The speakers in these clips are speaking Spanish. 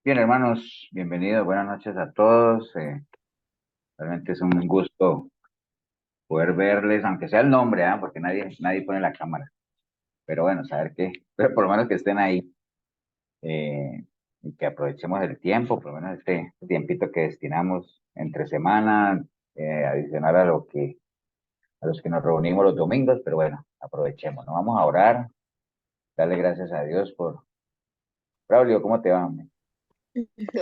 Bien, hermanos, bienvenidos, buenas noches a todos. Realmente es un gusto poder verles, aunque sea el nombre, porque nadie pone la cámara. Pero bueno, saber que, pero por lo menos que estén ahí y que aprovechemos el tiempo, por lo menos este tiempito que destinamos entre semana, adicional a los que nos reunimos los domingos, pero bueno, aprovechemos, ¿no? Vamos a orar, darle gracias a Dios por... Braulio, ¿cómo te va, hombre?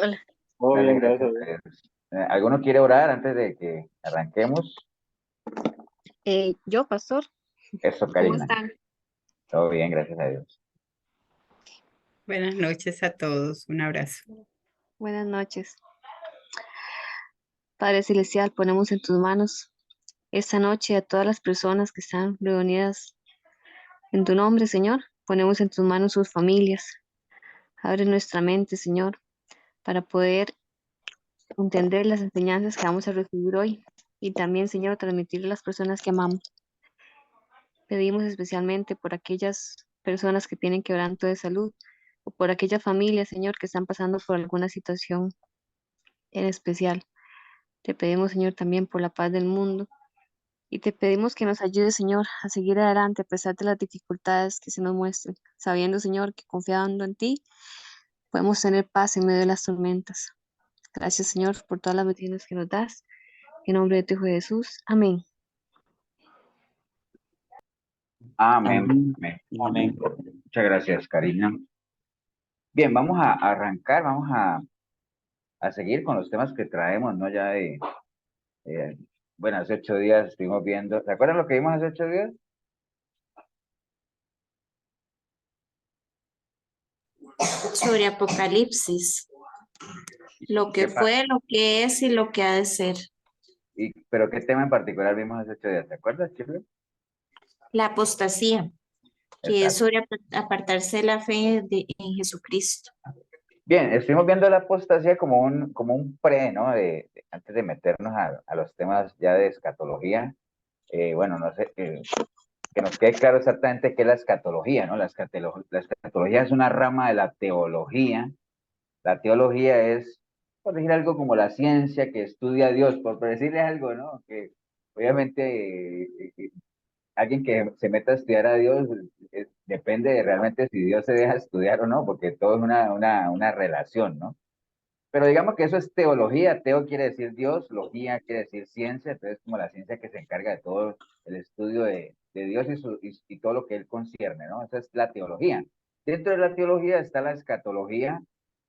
Hola. Todo Dale bien, gracias gracias. a Dios. ¿Alguno quiere orar antes de que arranquemos? Yo, pastor, Eso, ¿cómo Karina. están? Todo bien, gracias a Dios. Buenas noches a todos, un abrazo. Buenas noches. Padre Celestial, ponemos en tus manos esta noche a todas las personas que están reunidas en tu nombre, Señor. Ponemos en tus manos sus familias. Abre nuestra mente, Señor, para poder entender las enseñanzas que vamos a recibir hoy y también, Señor, transmitir a las personas que amamos. Pedimos especialmente por aquellas personas que tienen quebranto de salud o por aquellas familias, Señor, que están pasando por alguna situación en especial. Te pedimos, Señor, también por la paz del mundo y te pedimos que nos ayudes, Señor, a seguir adelante a pesar de las dificultades que se nos muestren, sabiendo, Señor, que confiando en ti podemos tener paz en medio de las tormentas. Gracias, Señor, por todas las bendiciones que nos das. En nombre de tu Hijo Jesús. Amén. Amén. Amén. Amén. Amén. Muchas gracias, Karina. Bien, vamos a arrancar, vamos a seguir con los temas que traemos, ¿no? Eh, bueno, hace 8 días estuvimos viendo, ¿se acuerdan lo que vimos hace 8 días? Sobre Apocalipsis, lo ¿Qué que pa- fue, lo que es y lo que ha de ser. pero qué tema en particular vimos hace 8 días? ¿Te acuerdas, Chile? La apostasía, que es Exacto. sobre apartarse de la fe en Jesucristo. Bien, estuvimos viendo la apostasía como un pre, ¿no? Antes de meternos a los temas ya de escatología. Bueno, no sé, que nos quede claro exactamente qué es la escatología, ¿no? La escatología es una rama de la teología. La teología es, por decir algo, como la ciencia que estudia a Dios, por decirle algo, ¿no? Que obviamente alguien que se meta a estudiar a Dios depende de realmente si Dios se deja estudiar o no, porque todo es una relación, ¿no? Pero digamos que eso es teología. Teo quiere decir Dios, logía quiere decir ciencia, entonces como la ciencia que se encarga de todo el estudio de Dios y todo lo que él concierne, ¿no? Esa es la teología. Dentro de la teología está la escatología,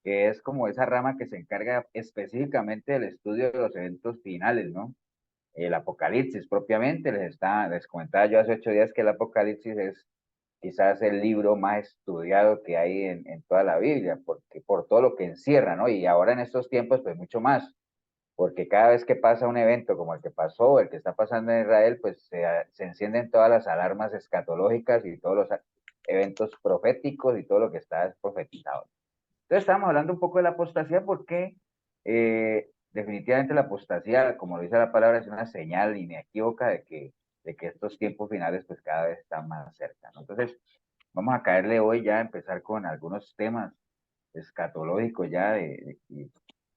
que es como esa rama que se encarga específicamente del estudio de los eventos finales, ¿no? El Apocalipsis propiamente, les comentaba yo hace 8 días que el Apocalipsis es quizás el libro más estudiado que hay en toda la Biblia, porque por todo lo que encierra, ¿no? Y ahora en estos tiempos, pues mucho más, porque cada vez que pasa un evento como el que pasó, el que está pasando en Israel, pues se encienden todas las alarmas escatológicas y todos los eventos proféticos y todo lo que está profetizado. Entonces estábamos hablando un poco de la apostasía porque definitivamente la apostasía, como lo dice la palabra, es una señal inequívoca de que estos tiempos finales pues cada vez están más cerca, ¿no? Entonces vamos a caerle hoy ya a empezar con algunos temas escatológicos ya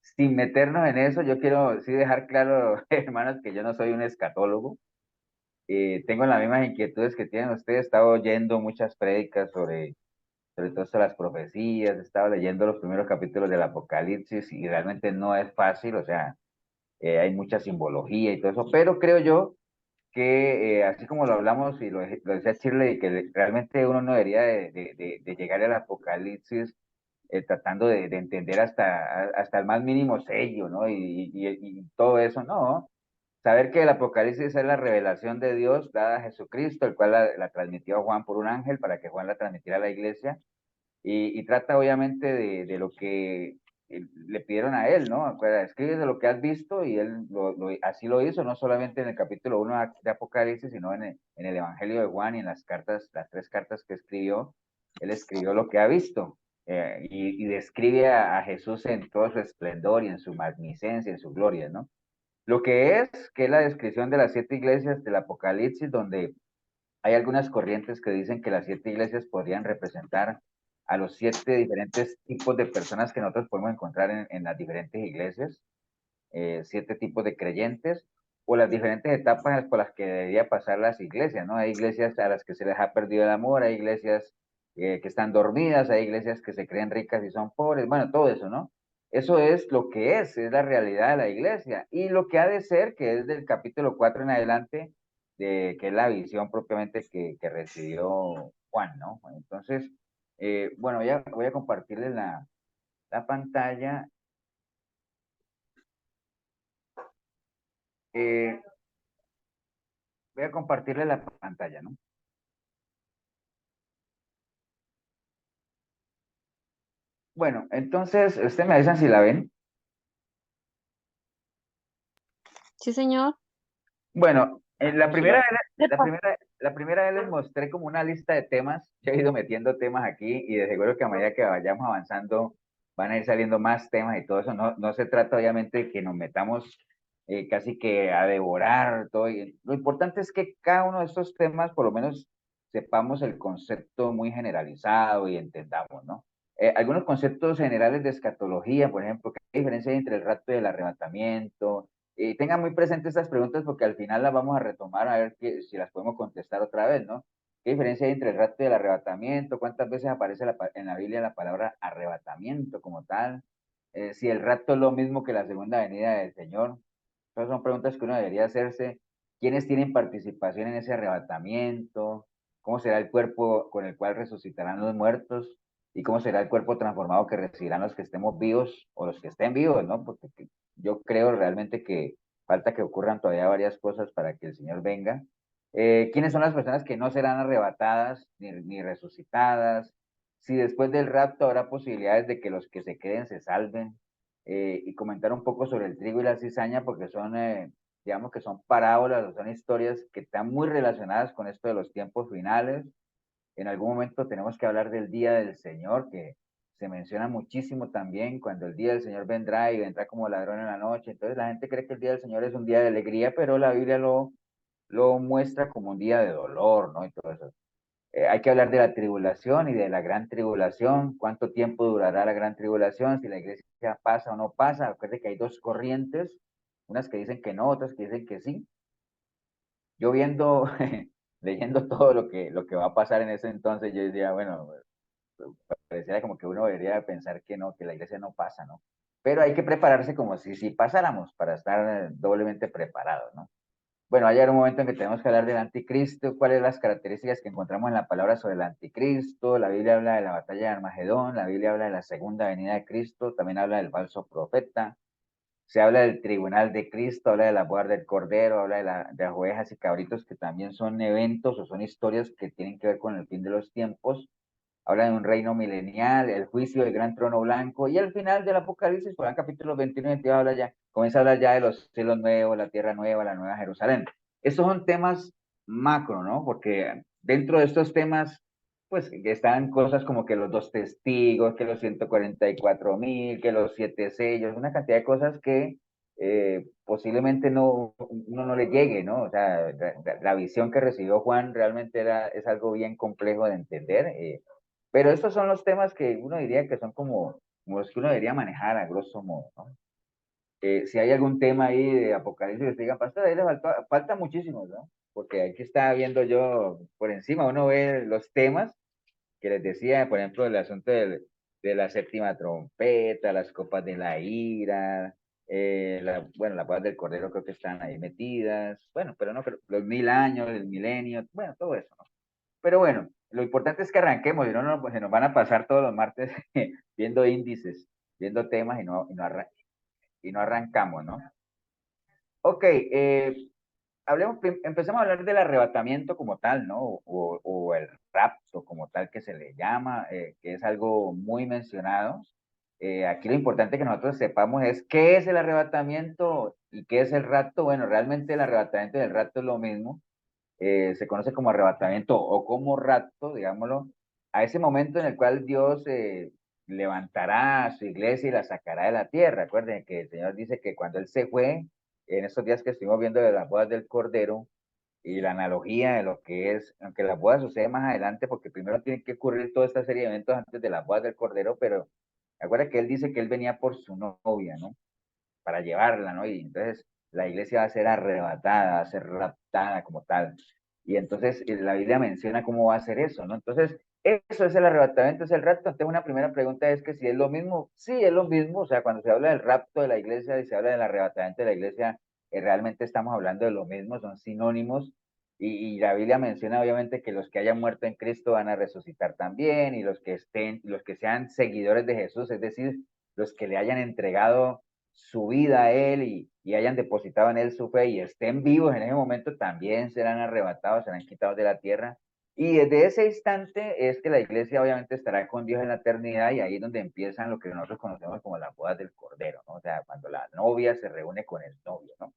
sin meternos en eso, yo quiero sí dejar claro, hermanos, que yo no soy un escatólogo. Tengo las mismas inquietudes que tienen ustedes. He estado oyendo muchas prédicas sobre todo sobre las profecías, estaba leyendo los primeros capítulos del Apocalipsis y realmente no es fácil, o sea, hay mucha simbología y todo eso, pero creo yo que así como lo hablamos y lo decía Shirley, que realmente uno no debería de llegar al Apocalipsis tratando de entender hasta el más mínimo sello, ¿no? Y todo eso, no. Saber que el Apocalipsis es la revelación de Dios dada a Jesucristo, el cual la transmitió a Juan por un ángel para que Juan la transmitiera a la iglesia y trata obviamente de lo que le pidieron a él, ¿no? Acuérdate, escribes de lo que has visto y él así lo hizo, no solamente en el capítulo 1 de Apocalipsis, sino en el Evangelio de Juan y en las cartas, las 3 cartas que escribió, él escribió lo que ha visto y describe a Jesús en todo su esplendor y en su magnificencia, en su gloria, ¿no? Lo que es la descripción de las 7 iglesias del Apocalipsis, donde hay algunas corrientes que dicen que las 7 iglesias podrían representar a los 7 diferentes tipos de personas que nosotros podemos encontrar en las diferentes iglesias, 7 tipos de creyentes, o las diferentes etapas por las que debería pasar las iglesias, ¿no? Hay iglesias a las que se les ha perdido el amor, hay iglesias que están dormidas, hay iglesias que se creen ricas y son pobres, bueno, todo eso, ¿no? Eso es lo que es la realidad de la iglesia, y lo que ha de ser, que es del capítulo 4 en adelante, que es la visión propiamente que recibió Juan, ¿no? Entonces, bueno, voy a compartirles la pantalla. Eh, Voy a compartirle la pantalla, ¿no? Bueno, entonces, usted me avisa si la ven. Sí, señor. Bueno, en la primera, Epa. la primera vez les mostré como una lista de temas. Yo he ido metiendo temas aquí y de seguro que a medida que vayamos avanzando van a ir saliendo más temas y todo eso. No, no se trata obviamente de que nos metamos casi que a devorar todo. Lo importante es que cada uno de estos temas por lo menos sepamos el concepto muy generalizado y entendamos, ¿no? Algunos conceptos generales de escatología, por ejemplo, ¿qué diferencia hay entre el rapto y el arrebatamiento? Tengan muy presentes estas preguntas porque al final las vamos a retomar a ver si las podemos contestar otra vez, ¿no? ¿Qué diferencia hay entre el rapto y el arrebatamiento? ¿Cuántas veces aparece en la Biblia la palabra arrebatamiento como tal? Si el rapto es lo mismo que la segunda venida del Señor. Esas son preguntas que uno debería hacerse. ¿Quiénes tienen participación en ese arrebatamiento? ¿Cómo será el cuerpo con el cual resucitarán los muertos? ¿Y cómo será el cuerpo transformado que recibirán los que estemos vivos o los que estén vivos, ¿no? Porque yo creo realmente que falta que ocurran todavía varias cosas para que el Señor venga. ¿Quiénes son las personas que no serán arrebatadas ni resucitadas? Si después del rapto habrá posibilidades de que los que se queden se salven. Y comentar un poco sobre el trigo y la cizaña, porque son, digamos que son parábolas, o son historias que están muy relacionadas con esto de los tiempos finales. En algún momento tenemos que hablar del día del Señor, que se menciona muchísimo también, cuando el día del Señor vendrá y vendrá como ladrón en la noche. Entonces la gente cree que el día del Señor es un día de alegría, pero la Biblia lo muestra como un día de dolor, ¿no? Y todo eso. Hay que hablar de la tribulación y de la gran tribulación, cuánto tiempo durará la gran tribulación, si la iglesia pasa o no pasa. Acuérdense que hay dos corrientes, unas que dicen que no, otras que dicen que sí. Yo viendo, leyendo todo lo que va a pasar en ese entonces, yo decía, bueno, pareciera como que uno debería pensar que no, que la iglesia no pasa, ¿no? Pero hay que prepararse como si pasáramos para estar doblemente preparados, ¿no? Bueno, hay un momento en que tenemos que hablar del anticristo, cuáles son las características que encontramos en la palabra sobre el anticristo. La Biblia habla de la batalla de Armagedón, la Biblia habla de la segunda venida de Cristo, también habla del falso profeta, se habla del tribunal de Cristo, habla de la boda del Cordero, habla de las ovejas y cabritos, que también son eventos o son historias que tienen que ver con el fin de los tiempos. Habla de un reino milenial, el juicio del gran trono blanco, y al final del Apocalipsis, por el capítulo 21 y 22, comienza a hablar ya de los cielos nuevos, la tierra nueva, la nueva Jerusalén. Estos son temas macro, ¿no? Porque dentro de estos temas, pues están cosas como que los dos testigos, que los 144.000, que los 7 sellos, una cantidad de cosas que posiblemente uno no le llegue, ¿no? O sea, la visión que recibió Juan realmente es algo bien complejo de entender. Pero estos son los temas que uno diría que son como los que uno debería manejar a grosso modo, ¿no? Si hay algún tema ahí de Apocalipsis que te digan, pastor, ahí le falta muchísimo, ¿no? Porque aquí estaba viendo yo por encima, uno ve los temas que les decía, por ejemplo, el asunto de la séptima trompeta, las copas de la ira, bueno, las bodas del Cordero creo que están ahí metidas, bueno, pero no, pero los 1000 años, el milenio, bueno, todo eso, ¿no? Pero bueno, lo importante es que arranquemos, y no, pues se nos van a pasar todos los martes viendo índices, viendo temas y no arrancamos, ¿no? Ok, empecemos a hablar del arrebatamiento como tal, ¿no? O el rapto como tal que se le llama, que es algo muy mencionado. Aquí lo importante que nosotros sepamos es qué es el arrebatamiento y qué es el rapto. Bueno, realmente el arrebatamiento y el rapto es lo mismo. Se conoce como arrebatamiento o como rapto, digámoslo, a ese momento en el cual Dios levantará a su iglesia y la sacará de la tierra. Recuerden que el Señor dice que cuando Él se fue, en estos días que estuvimos viendo de las bodas del Cordero, y la analogía de lo que es, aunque la boda sucede más adelante, porque primero tiene que ocurrir toda esta serie de eventos antes de la boda del Cordero, pero acuerda que él dice que él venía por su novia, ¿no? Para llevarla, ¿no? Y entonces la iglesia va a ser arrebatada, va a ser raptada como tal. Y entonces la Biblia menciona cómo va a ser eso, ¿no? Entonces, eso es el arrebatamiento, es el rapto. Entonces, una primera pregunta es que si es lo mismo, sí, es lo mismo. O sea, cuando se habla del rapto de la iglesia y se habla del arrebatamiento de la iglesia, realmente estamos hablando de lo mismo, son sinónimos. Y la Biblia menciona obviamente que los que hayan muerto en Cristo van a resucitar también, y los que estén, los que sean seguidores de Jesús, es decir, los que le hayan entregado su vida a Él y hayan depositado en Él su fe y estén vivos en ese momento, también serán arrebatados, serán quitados de la tierra. Y desde ese instante es que la iglesia obviamente estará con Dios en la eternidad, y ahí es donde empiezan lo que nosotros conocemos como las bodas del Cordero, ¿no? O sea, cuando la novia se reúne con el novio, ¿no?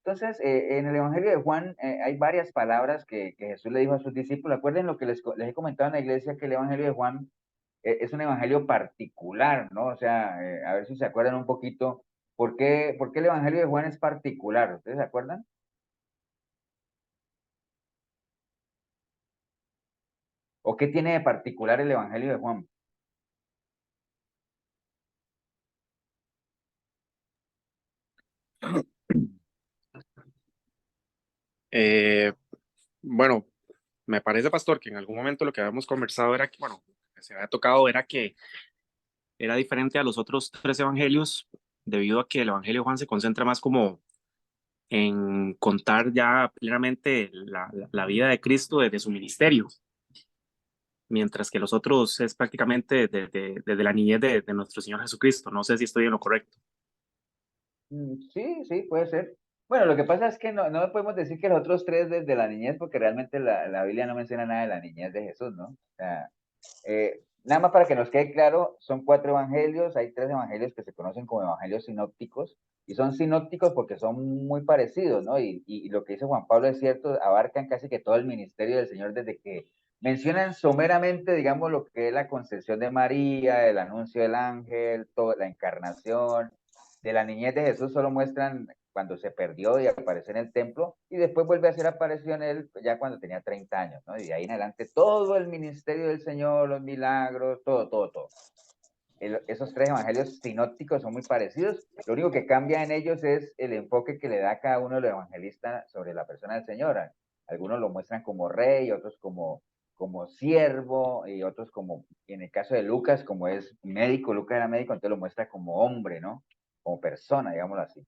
Entonces, en el Evangelio de Juan hay varias palabras que Jesús le dijo a sus discípulos. Acuerden lo que les he comentado en la iglesia, que el Evangelio de Juan es un evangelio particular, ¿no? O sea, a ver si se acuerdan un poquito, por qué el Evangelio de Juan es particular? ¿Ustedes se acuerdan? ¿O qué tiene de particular el Evangelio de Juan? Eh, bueno, me parece, pastor, que en algún momento lo que habíamos conversado era que, bueno, que se había tocado era que era diferente a los otros tres evangelios, debido a que el Evangelio de Juan se concentra más como en contar ya plenamente la vida de Cristo desde su ministerio, mientras que los otros es prácticamente desde la niñez de nuestro Señor Jesucristo. No sé si estoy en lo correcto. Sí, sí, puede ser. Bueno, lo que pasa es que no podemos decir que los otros tres desde la niñez, porque realmente la Biblia no menciona nada de la niñez de Jesús, ¿no? O sea, nada más para que nos quede claro, son cuatro evangelios, hay tres evangelios que se conocen como evangelios sinópticos, y son sinópticos porque son muy parecidos, ¿no? Y lo que dice Juan Pablo es cierto, abarcan casi que todo el ministerio del Señor, desde que mencionan someramente, digamos, lo que es la concepción de María, el anuncio del ángel, toda la encarnación. De la niñez de Jesús solo muestran cuando se perdió y apareció en el templo, y después vuelve a ser apareció en él ya cuando tenía 30 años, ¿no? Y de ahí en adelante todo el ministerio del Señor, los milagros, todo. Esos tres evangelios sinópticos son muy parecidos. Lo único que cambia en ellos es el enfoque que le da cada uno de los evangelistas sobre la persona del Señor. Algunos lo muestran como rey, otros como siervo, y otros como, en el caso de Lucas, como es médico, Lucas era médico, entonces lo muestra como hombre, ¿no? Como persona, digámoslo así.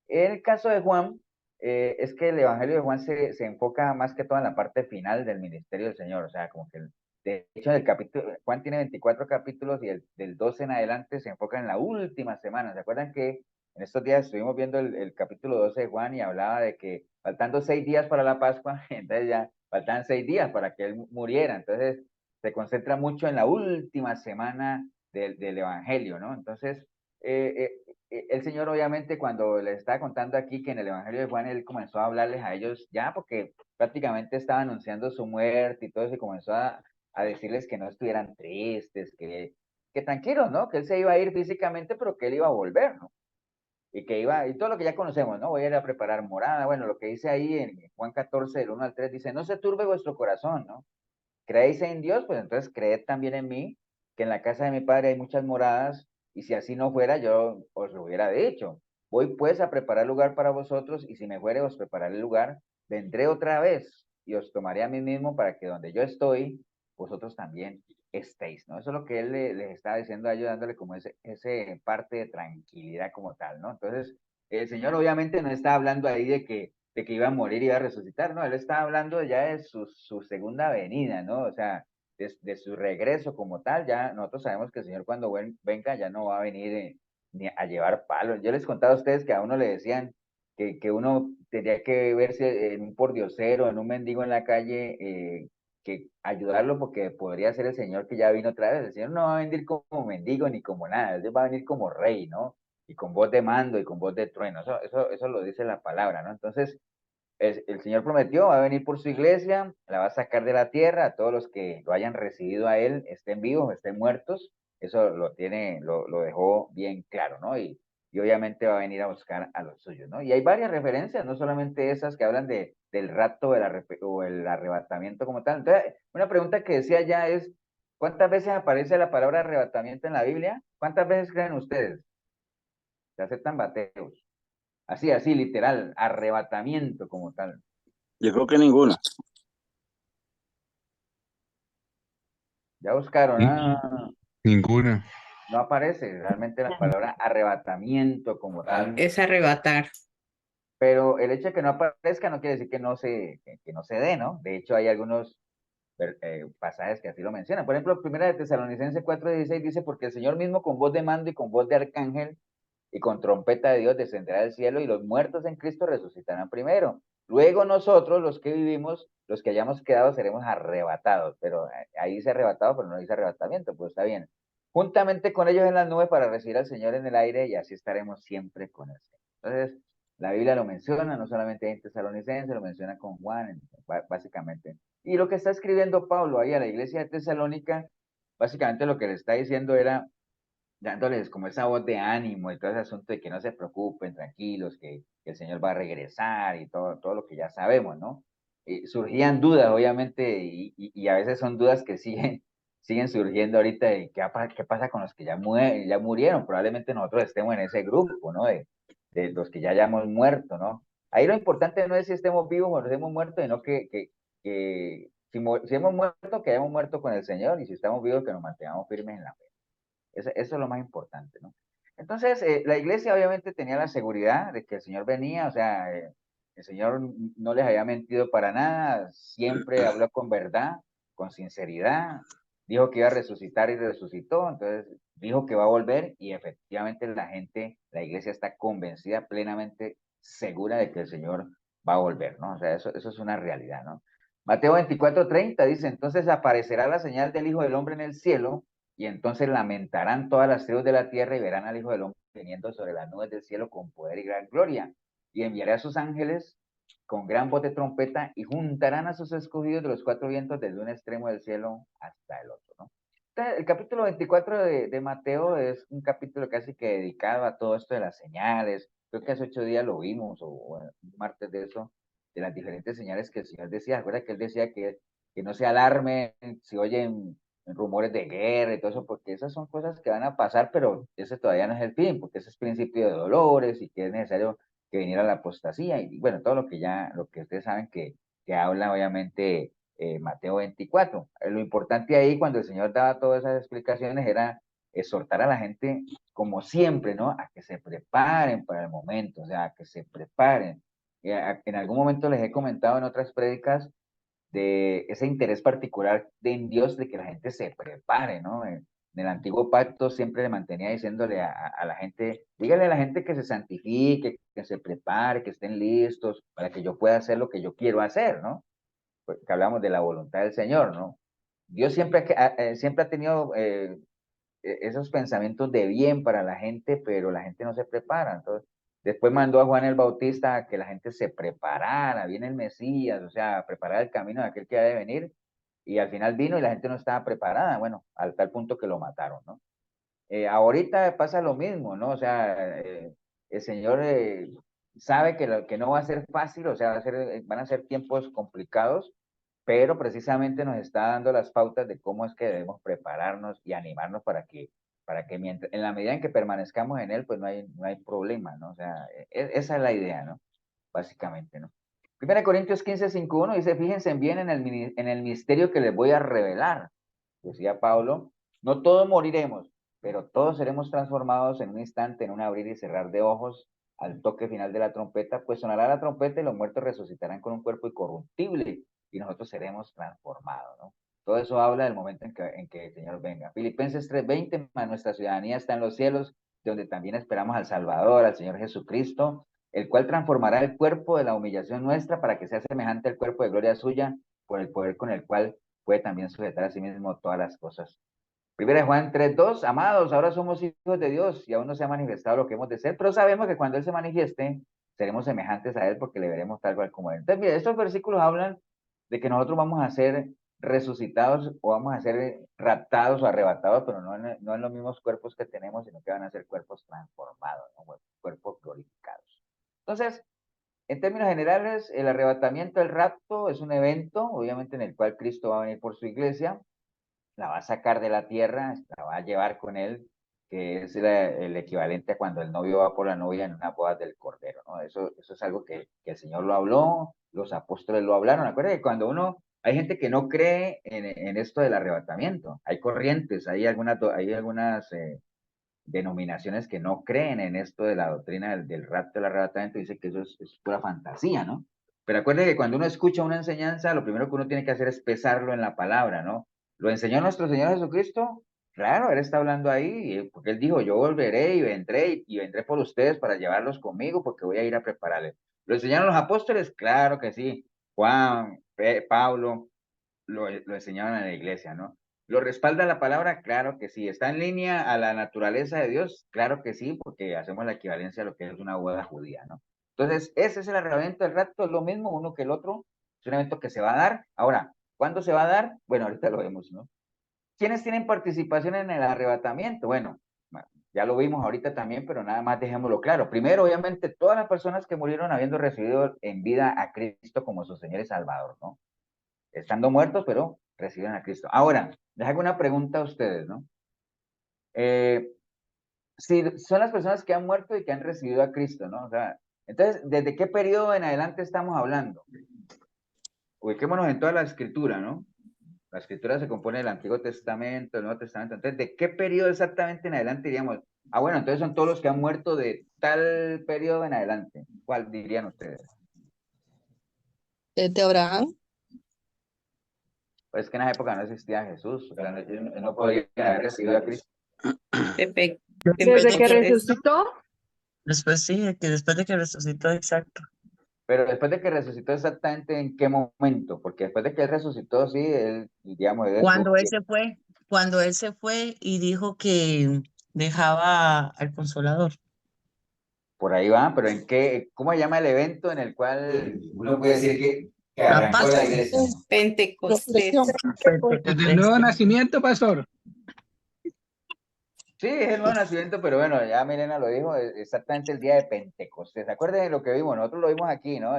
En el caso de Juan, es que el Evangelio de Juan se enfoca más que todo en la parte final del ministerio del Señor, o sea, como que de hecho el capítulo, Juan tiene 24 capítulos, y del 12 en adelante se enfoca en la última semana. ¿Se acuerdan que en estos días estuvimos viendo el capítulo 12 de Juan y hablaba de que faltando 6 días para la Pascua, entonces ya faltaban 6 días para que él muriera? Entonces se concentra mucho en la última semana del Evangelio, ¿no? Entonces, el Señor obviamente cuando les estaba contando aquí que en el Evangelio de Juan él comenzó a hablarles a ellos ya, porque prácticamente estaba anunciando su muerte y todo eso, y comenzó a decirles que no estuvieran tristes, que tranquilos, ¿no? Que él se iba a ir físicamente, pero que él iba a volver, ¿no? Y que iba, y todo lo que ya conocemos, ¿no? Voy a ir a preparar morada. Bueno, lo que dice ahí en Juan 14, del 1 al 3, dice, no se turbe vuestro corazón, ¿no? ¿Creéis en Dios? Pues entonces creed también en mí, que en la casa de mi padre hay muchas moradas, y si así no fuera, yo os lo hubiera dicho. Voy pues a preparar lugar para vosotros, y si me fuere, os prepararé el lugar. Vendré otra vez y os tomaré a mí mismo, para que donde yo estoy, vosotros también estéis, ¿no? Eso es lo que él les está diciendo a ellos, dándole como ese parte de tranquilidad como tal, ¿no? Entonces, el Señor obviamente no está hablando ahí de que iba a morir y iba a resucitar, no, él está hablando ya de su segunda venida, ¿no? O sea, de su regreso como tal. Ya nosotros sabemos que el Señor cuando venga ya no va a venir ni a llevar palos. Yo les contaba a ustedes que a uno le decían que uno tenía que verse en un pordiosero, en un mendigo en la calle, que ayudarlo, porque podría ser el Señor que ya vino otra vez. El Señor no va a venir como mendigo ni como nada, Él va a venir como rey, ¿no? Y con voz de mando y con voz de trueno. Eso lo dice la palabra, ¿no? Entonces, el Señor prometió, va a venir por su iglesia, la va a sacar de la tierra, a todos los que lo hayan recibido a Él, estén vivos, estén muertos. Eso lo dejó bien claro, ¿no? Y y obviamente va a venir a buscar a los suyos, ¿no? Y hay varias referencias, no solamente esas que hablan del rapto o el arrebatamiento como tal. Entonces, una pregunta que decía ya es, ¿cuántas veces aparece la palabra arrebatamiento en la Biblia? ¿Cuántas veces creen ustedes? Se aceptan bateos. Así, literal, arrebatamiento como tal. Yo creo que ninguna. Ya buscaron, Ninguna. no aparece realmente la palabra arrebatamiento como tal. Es arrebatar. Pero el hecho de que no aparezca no quiere decir que no se dé, ¿no? De hecho, hay algunos pasajes que así lo mencionan. Por ejemplo, primera de Tesalonicenses 4:16 dice, porque el Señor mismo con voz de mando y con voz de arcángel y con trompeta de Dios descenderá del cielo y los muertos en Cristo resucitarán primero. Luego nosotros, los que vivimos, los que hayamos quedado, seremos arrebatados. Pero ahí dice arrebatado, pero no dice arrebatamiento, pues está bien. Juntamente con ellos en las nubes para recibir al Señor en el aire y así estaremos siempre con él. Entonces, la Biblia lo menciona, no solamente en Tesalonicenses, lo menciona con Juan, básicamente. Y lo que está escribiendo Pablo ahí a la iglesia de Tesalónica, básicamente lo que le está diciendo era dándoles como esa voz de ánimo y todo ese asunto de que no se preocupen, tranquilos, que el Señor va a regresar y todo lo que ya sabemos, ¿no? Surgían dudas, obviamente, y a veces son dudas que siguen surgiendo ahorita de qué pasa con los que ya murieron. Probablemente nosotros estemos en ese grupo, ¿no? De los que ya hayamos muerto, ¿no? Ahí lo importante no es si estemos vivos o nos hemos muerto, sino que si hemos muerto, que hayamos muerto con el Señor, y si estamos vivos, que nos mantengamos firmes en la fe. Eso es lo más importante, ¿no? Entonces, la iglesia obviamente tenía la seguridad de que el Señor venía, o sea, el Señor no les había mentido para nada, siempre habló con verdad, con sinceridad, dijo que iba a resucitar y resucitó, entonces dijo que va a volver y efectivamente la iglesia está convencida, plenamente segura de que el Señor va a volver, ¿no? O sea, eso es una realidad, ¿no? Mateo 24:30 dice, entonces aparecerá la señal del Hijo del Hombre en el cielo y entonces lamentarán todas las tribus de la tierra y verán al Hijo del Hombre viniendo sobre las nubes del cielo con poder y gran gloria. Y enviará a sus ángeles con gran voz de trompeta y juntarán a sus escogidos de los cuatro vientos desde un extremo del cielo hasta el otro, ¿no? Entonces, el capítulo 24 de Mateo es un capítulo casi que dedicado a todo esto de las señales. Creo que hace 8 días lo vimos, o un martes de eso, de las diferentes señales que el Señor decía. Recuerda que él decía que no se alarmen si oyen rumores de guerra y todo eso, porque esas son cosas que van a pasar, pero ese todavía no es el fin, porque ese es principio de dolores y que es necesario que viniera la apostasía y bueno, todo lo que ustedes saben que habla obviamente Mateo 24. Lo importante ahí cuando el Señor daba todas esas explicaciones era exhortar a la gente como siempre, ¿no? A que se preparen para el momento, o sea, a que se preparen. En algún momento les he comentado en otras prédicas de ese interés particular en Dios de que la gente se prepare, ¿no? En el antiguo pacto siempre le mantenía diciéndole a la gente, dígale a la gente que se santifique, que se prepare, que estén listos para que yo pueda hacer lo que yo quiero hacer, ¿no? Pues, que hablamos de la voluntad del Señor, ¿no? Dios siempre ha tenido esos pensamientos de bien para la gente, pero la gente no se prepara. Entonces, después mandó a Juan el Bautista a que la gente se preparara, viene el Mesías, o sea, preparar el camino de aquel que ha de venir, y al final vino y la gente no estaba preparada, bueno, al tal punto que lo mataron, ¿no? Ahorita pasa lo mismo, ¿no? O sea, el Señor sabe que no va a ser fácil, o sea, van a ser tiempos complicados, pero precisamente nos está dando las pautas de cómo es que debemos prepararnos y animarnos para que mientras, en la medida en que permanezcamos en Él, pues no hay problema, ¿no? O sea, esa es la idea, ¿no? Básicamente, ¿no? 1 Corintios 15:5-1 dice, fíjense bien en el misterio que les voy a revelar, decía Pablo, no todos moriremos, pero todos seremos transformados en un instante, en un abrir y cerrar de ojos, al toque final de la trompeta, pues sonará la trompeta y los muertos resucitarán con un cuerpo incorruptible y nosotros seremos transformados, ¿no? Todo eso habla del momento en que el Señor venga. Filipenses 3:20, nuestra ciudadanía está en los cielos, de donde también esperamos al Salvador, al Señor Jesucristo, el cual transformará el cuerpo de la humillación nuestra para que sea semejante al cuerpo de gloria suya, por el poder con el cual puede también sujetar a sí mismo todas las cosas. Primera de Juan 3:2, amados, ahora somos hijos de Dios y aún no se ha manifestado lo que hemos de ser, pero sabemos que cuando Él se manifieste, seremos semejantes a Él porque le veremos tal cual como Él. Entonces, mira, estos versículos hablan de que nosotros vamos a ser resucitados o vamos a ser raptados o arrebatados, pero no en los mismos cuerpos que tenemos, sino que van a ser cuerpos transformados, ¿no? Cuerpos glorificados. Entonces, en términos generales, el arrebatamiento, el rapto, es un evento, obviamente, en el cual Cristo va a venir por su iglesia, la va a sacar de la tierra, la va a llevar con él, que es el equivalente a cuando el novio va por la novia en una boda del Cordero, ¿no? Eso es algo que el Señor lo habló, los apóstoles lo hablaron. Acuérdense que cuando hay gente que no cree en esto del arrebatamiento, hay corrientes, hay algunas denominaciones que no creen en esto de la doctrina del rapto, del arrebatamiento, dice que eso es pura fantasía, ¿no? Pero acuérdense que cuando uno escucha una enseñanza, lo primero que uno tiene que hacer es pesarlo en la palabra, ¿no? ¿Lo enseñó nuestro Señor Jesucristo? Claro, Él está hablando ahí, porque Él dijo, yo volveré y vendré por ustedes para llevarlos conmigo, porque voy a ir a prepararles. ¿Lo enseñaron los apóstoles? Claro que sí. Juan, Pablo, lo enseñaban en la iglesia, ¿no? ¿Lo respalda la palabra? Claro que sí. ¿Está en línea a la naturaleza de Dios? Claro que sí, porque hacemos la equivalencia a lo que es una boda judía, ¿no? Entonces, ese es el arrebatamiento del rapto, es lo mismo uno que el otro, es un evento que se va a dar. Ahora, ¿cuándo se va a dar? Bueno, ahorita lo vemos, ¿no? ¿Quiénes tienen participación en el arrebatamiento? Bueno, ya lo vimos ahorita también, pero nada más dejémoslo claro. Primero, obviamente, todas las personas que murieron habiendo recibido en vida a Cristo como su Señor y Salvador, ¿no? Estando muertos, pero reciben a Cristo. Ahora, les hago una pregunta a ustedes, ¿no? Si son las personas que han muerto y que han recibido a Cristo, ¿no? O sea, entonces, ¿desde qué periodo en adelante estamos hablando? Ubiquémonos en toda la escritura, ¿no? La escritura se compone del Antiguo Testamento, del Nuevo Testamento. Entonces, ¿de qué periodo exactamente en adelante diríamos? Ah, bueno, entonces son todos los que han muerto de tal periodo en adelante. ¿Cuál dirían ustedes? De Abraham. Pues que en esa época no existía Jesús, o sea, no podía haber recibido a Cristo. Pepe, Desde que Pentecostés. resucitó, Después sí, que después de que resucitó, exacto. Pero después de que resucitó, exactamente en qué momento, porque después de que él resucitó, sí, él, digamos, él estuvo Cuando él se fue y dijo que dejaba al Consolador. por ahí va, pero en qué, ¿cómo se llama el evento en el cual uno puede decir que La arrancó la Pascua. iglesia? Pentecostés. Desde el nuevo nacimiento, pastor. Sí, es el nuevo nacimiento, pero bueno, ya Milena lo dijo, exactamente el día de Pentecostés. Acuérdense de lo que vimos, nosotros lo vimos aquí, ¿no?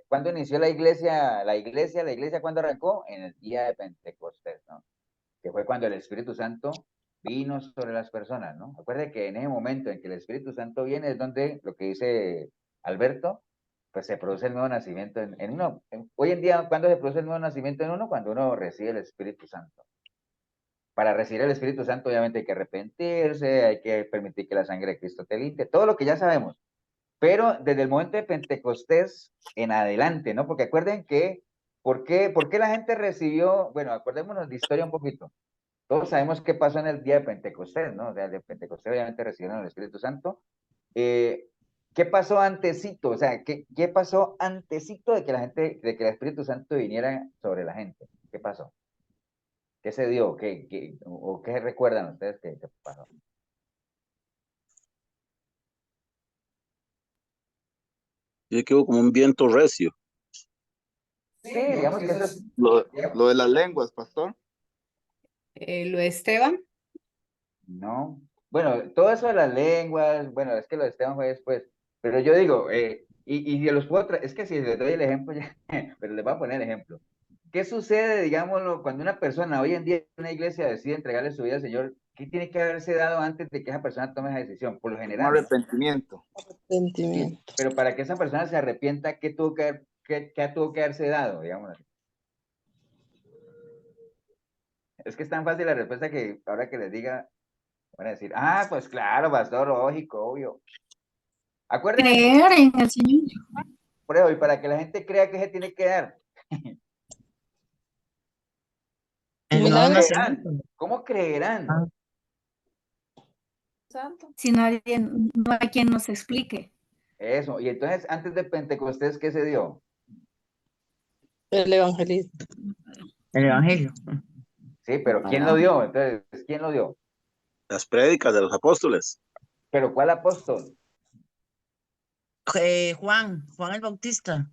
¿Cuándo inició la iglesia? La iglesia, ¿cuándo arrancó? En el día de Pentecostés, ¿no? Que fue cuando el Espíritu Santo vino sobre las personas, ¿no? Acuérdense que en ese momento en que el Espíritu Santo viene es donde, lo que dice Alberto, pues se produce el nuevo nacimiento en uno. Hoy en día, ¿cuándo se produce el nuevo nacimiento en uno? Cuando uno recibe el Espíritu Santo. Para recibir el Espíritu Santo, obviamente hay que arrepentirse, hay que permitir que la sangre de Cristo te limpie, todo lo que ya sabemos. Pero desde el momento de Pentecostés en adelante, ¿no? Porque acuerden que, por qué la gente recibió? Bueno, acordémonos de historia un poquito. Todos sabemos qué pasó en el día de Pentecostés, ¿no? O sea, de Pentecostés obviamente recibieron el Espíritu Santo. ¿Qué pasó antesito? O sea, ¿qué pasó antesito de que de que el Espíritu Santo viniera sobre la gente? ¿Qué pasó? ¿Qué se dio? ¿O qué recuerdan ustedes que pasó? Y que hubo como un viento recio. Sí, digamos que eso es... Lo de las lenguas, pastor. Lo de Esteban. No. Bueno, todo eso de las lenguas, bueno, es que lo de Esteban fue después. Pero yo digo, y de los puedo es que si les doy el ejemplo ya, pero les voy a poner el ejemplo. ¿Qué sucede, digámoslo, cuando una persona hoy en día en una iglesia decide entregarle su vida al Señor? ¿Qué tiene que haberse dado antes de que esa persona tome esa decisión? Por lo Un general, ¿no? arrepentimiento. Sí, pero para que esa persona se arrepienta, ¿qué tuvo que haberse dado, digamos así? Es que es tan fácil la respuesta que ahora que les diga, van a decir, ah, pues claro, pastor, lógico, obvio. Acuérdense, Creer en el Señor. por eso, y para que la gente crea que se tiene que dar. El ¿Cómo nuevo creerán? nacimiento. ¿Cómo creerán? Ah. Si nadie, no hay quien nos explique. Eso, y entonces antes de Pentecostés, ¿qué se dio? El evangelismo. El evangelio. Sí, pero ¿quién lo dio? Entonces, ¿quién lo dio? Las prédicas de los apóstoles. ¿Pero cuál apóstol? Juan el Bautista.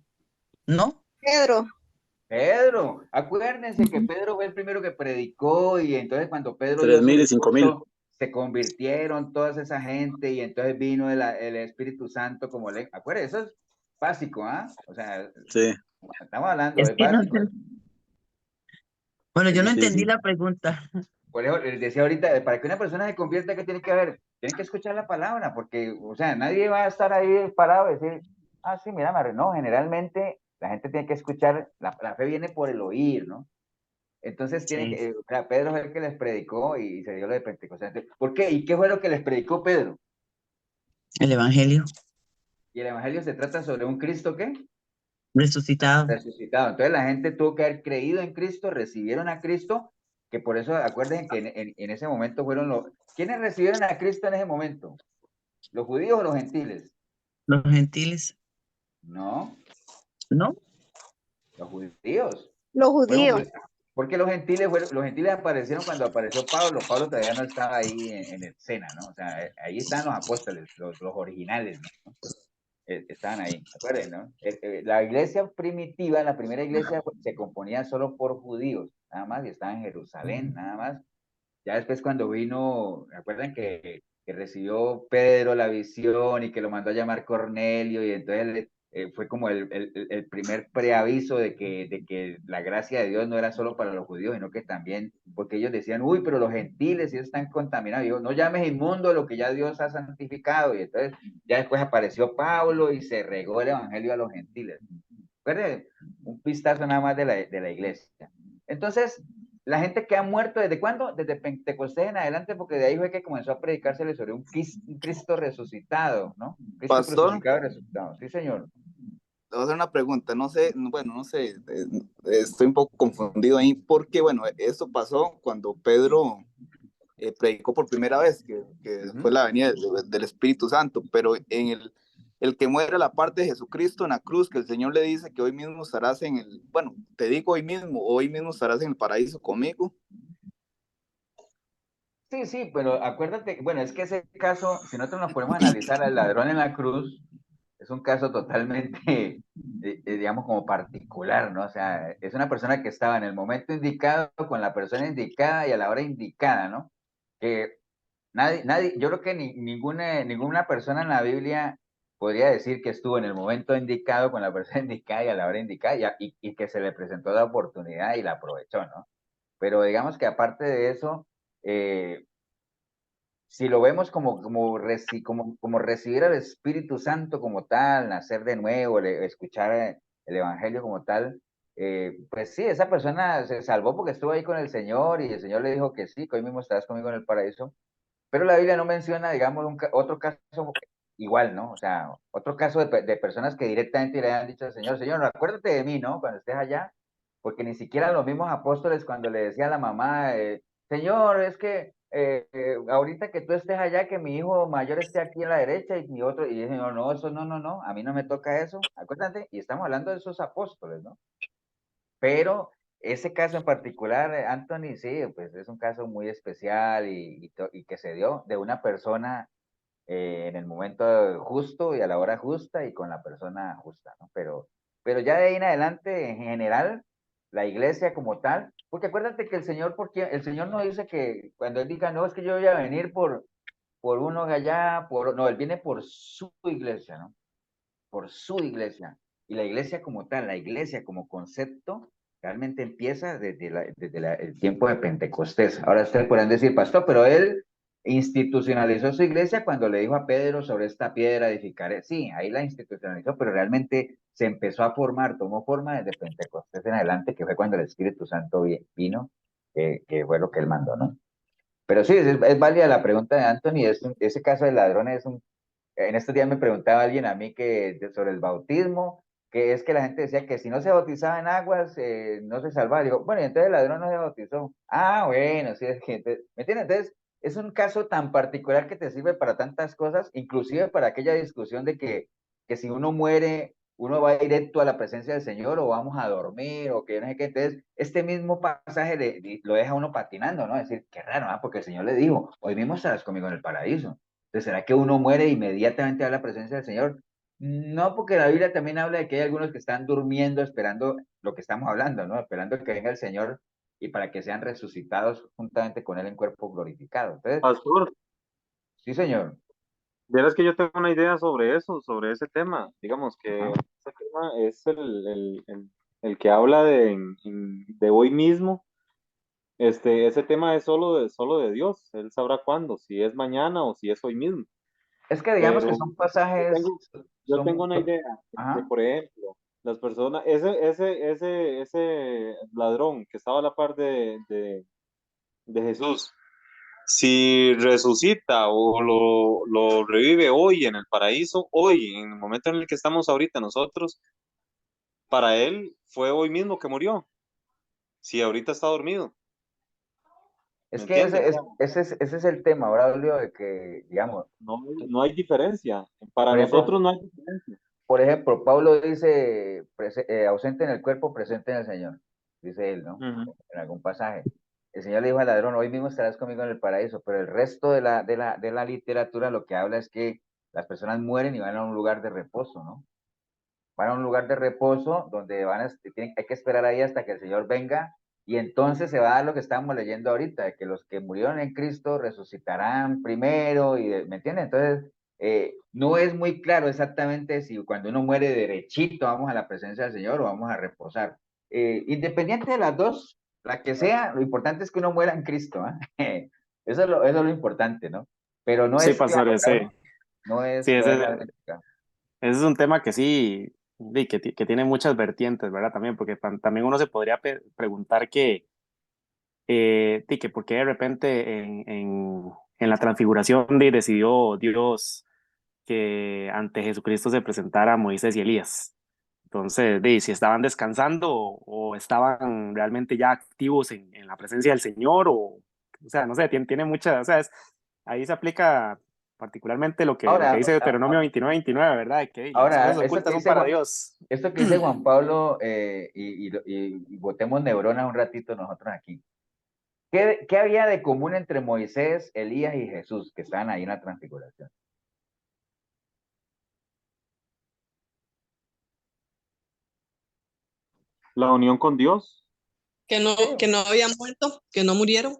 ¿No? Pedro. Pedro, acuérdense que Pedro fue el primero que predicó y entonces cuando Pedro dio su 3.000 y 5.000. discurso se convirtieron toda esa gente y entonces vino el Espíritu Santo como le... Acuérdense, eso es básico, ¿ah? O sea, Sí, estamos hablando, Es es que no básico. Bueno, yo no Sí, entendí sí. la pregunta. por eso les decía ahorita, para que una persona se convierta, ¿qué tiene que haber? Tiene que escuchar la palabra, porque, o sea, nadie va a estar ahí parado y decir, ah, sí, mira, no, generalmente la gente tiene que escuchar, la fe viene por el oír, ¿no? Entonces tiene Sí, que, o sea, Pedro fue el que les predicó y se dio lo de Pentecostés. ¿Por qué? ¿Y qué fue lo que les predicó Pedro? el Evangelio Y el Evangelio se trata sobre un Cristo, ¿qué? resucitado. Resucitado. Entonces la gente tuvo que haber creído en Cristo, recibieron a Cristo, que por eso acuérdense que en ese momento fueron los... ¿Quiénes recibieron a Cristo en ese momento? ¿Los judíos o los gentiles? Los gentiles, No, ¿no? los judíos. Los Fueron judíos. porque los gentiles aparecieron cuando apareció Pablo. Pablo todavía no estaba ahí en el Sena, ¿no? O sea, ahí están los apóstoles, los originales, ¿no? Estaban ahí, acuérdense, ¿no? La iglesia primitiva, la primera iglesia se componía solo por judíos, nada más, y estaba en Jerusalén, nada más. Ya después cuando vino, ¿me acuerdan que recibió Pedro la visión y que lo mandó a llamar Cornelio y entonces fue como el primer preaviso de que la gracia de Dios no era solo para los judíos, sino que también, porque ellos decían, uy, pero los gentiles, ellos están contaminados. Y yo, no llames inmundo lo que ya Dios ha santificado. Y entonces ya después apareció Pablo y se regó el evangelio a los gentiles. Recuerde, un vistazo nada más de la iglesia. Entonces, la gente que ha muerto, ¿desde cuándo? Desde Pentecostés en adelante, porque de ahí fue que comenzó a predicársele sobre un Cristo resucitado, ¿no? Cristo pastor, crucificado y resucitado. Sí, señor. te voy a hacer una pregunta. No sé, bueno, no sé, estoy un poco confundido ahí, porque, bueno, esto pasó cuando Pedro predicó por primera vez, que fue la venida del Espíritu Santo, pero en el que muere la parte de Jesucristo en la cruz, que el Señor le dice que hoy mismo estarás en el, bueno, te digo hoy mismo estarás en el paraíso conmigo. Sí, sí, pero acuérdate, bueno, es que ese caso, si nosotros nos podemos analizar al ladrón en la cruz, es un caso totalmente, digamos, como particular, ¿no? O sea, es una persona que estaba en el momento indicado, con la persona indicada y a la hora indicada, ¿no? Que yo creo que ninguna persona en la Biblia podría decir que estuvo en el momento indicado con la persona indicada y a la hora indicada y que se le presentó la oportunidad y la aprovechó, ¿no? Pero digamos que aparte de eso, eh, si lo vemos como recibir al Espíritu Santo como tal, nacer de nuevo, escuchar el Evangelio como tal, pues sí, esa persona se salvó porque estuvo ahí con el Señor y el Señor le dijo que sí, que hoy mismo estarás conmigo en el paraíso. Pero la Biblia no menciona, digamos, otro caso igual, ¿no? O sea, otro caso de personas que directamente le han dicho al Señor, Señor, acuérdate de mí, ¿no? Cuando estés allá, porque ni siquiera los mismos apóstoles cuando le decía a la mamá, Señor, es que ahorita que tú estés allá, que mi hijo mayor esté aquí a la derecha y mi otro, y el Señor, no, eso no, a mí no me toca eso, acuérdate, y estamos hablando de esos apóstoles, ¿no? Pero ese caso en particular, Anthony, sí, pues es un caso muy especial y que se dio de una persona en el momento justo y a la hora justa y con la persona justa, ¿no? Pero ya de ahí en adelante, en general, la iglesia como tal, porque acuérdate que el Señor, porque el Señor no dice que cuando Él diga, no, es que yo voy a venir por uno de allá, no, Él viene por su iglesia, ¿no? Por su iglesia. Y la iglesia como tal, la iglesia como concepto, realmente empieza desde el tiempo de Pentecostés. Ahora ustedes podrán decir, pastor, pero él institucionalizó su iglesia cuando le dijo a Pedro sobre esta piedra edificaré. Sí, ahí la institucionalizó, pero realmente se empezó a formar, tomó forma desde Pentecostés en adelante, que fue cuando el Espíritu Santo vino, que fue lo que él mandó, ¿no? Pero sí, es válida la pregunta de Anthony, ese caso del ladrón es un en estos días me preguntaba alguien a mí sobre el bautismo, que es que la gente decía que si no se bautizaba en aguas, no se salvaba. Digo, bueno, y entonces el ladrón no se bautizó. Ah, bueno, sí, es que, ¿me entiendes? Entonces, es un caso tan particular que te sirve para tantas cosas, inclusive para aquella discusión de que si uno muere, uno va directo a la presencia del Señor o vamos a dormir o que no sé qué. Entonces, este mismo pasaje lo deja uno patinando, ¿no? Es decir, qué raro, ¿no? Porque el Señor le dijo, hoy mismo estarás conmigo en el paraíso. Entonces, ¿será que uno muere e inmediatamente a la presencia del Señor? No, porque la Biblia también habla de que hay algunos que están durmiendo esperando lo que estamos hablando, ¿no? Esperando que venga el Señor y para que sean resucitados juntamente con Él en cuerpo glorificado. Entonces, Pastor, sí, Señor. verás que yo tengo una idea sobre eso, sobre ese tema. Digamos que Ajá. ese tema es el que habla de hoy mismo. Ese tema es solo de Dios. Él sabrá cuándo, si es mañana o si es hoy mismo. Es que digamos que Pero son yo pasajes, tengo, yo tengo son, una idea, ajá. por ejemplo, las personas, ese ladrón que estaba a la par de Jesús, si resucita o lo revive hoy en el paraíso, hoy, en el momento en el que estamos ahorita nosotros, para él fue hoy mismo que murió, si ahorita está dormido, Es ¿me que entiendes? O sea, ese es el tema, Braulio, de que, digamos, no hay diferencia, para por ejemplo, nosotros no hay diferencia. Pablo dice, ausente en el cuerpo, presente en el Señor, dice él, ¿no? Ujú. En algún pasaje. El Señor le dijo al ladrón, hoy mismo estarás conmigo en el paraíso, pero el resto de la literatura lo que habla es que las personas mueren y van a un lugar de reposo, ¿no? Van a un lugar de reposo donde hay que esperar ahí hasta que el Señor venga y entonces se va a dar lo que estábamos leyendo ahorita, de que los que murieron en Cristo resucitarán primero ¿me entienden? Entonces, no es muy claro exactamente si cuando uno muere derechito vamos a la presencia del Señor o vamos a reposar. Independiente de las dos, la que sea, lo importante es que uno muera en Cristo, ¿eh? Eso es lo importante, ¿no? Pero no Sí, es pastor, claro, ¿no? No sí, es totalmente claro. ese es un tema que sí, que tiene muchas vertientes, ¿verdad? También, porque también uno se podría preguntar que por qué de repente en la transfiguración decidió Dios que ante Jesucristo se presentara Moisés y Elías. Entonces, si estaban descansando o estaban realmente ya activos en la presencia del Señor, o sea, no sé, tiene muchas, o sea, ahí se aplica particularmente lo que Ahora, dice Deuteronomio 29-29, ¿verdad? De que las ahora, cosas ocultas son para Dios. esto que dice Juan Pablo, y botemos neuronas un ratito nosotros aquí. ¿Qué había de común entre Moisés, Elías y Jesús que estaban ahí en la transfiguración? La unión con Dios. Sí, Que no habían muerto, que no murieron.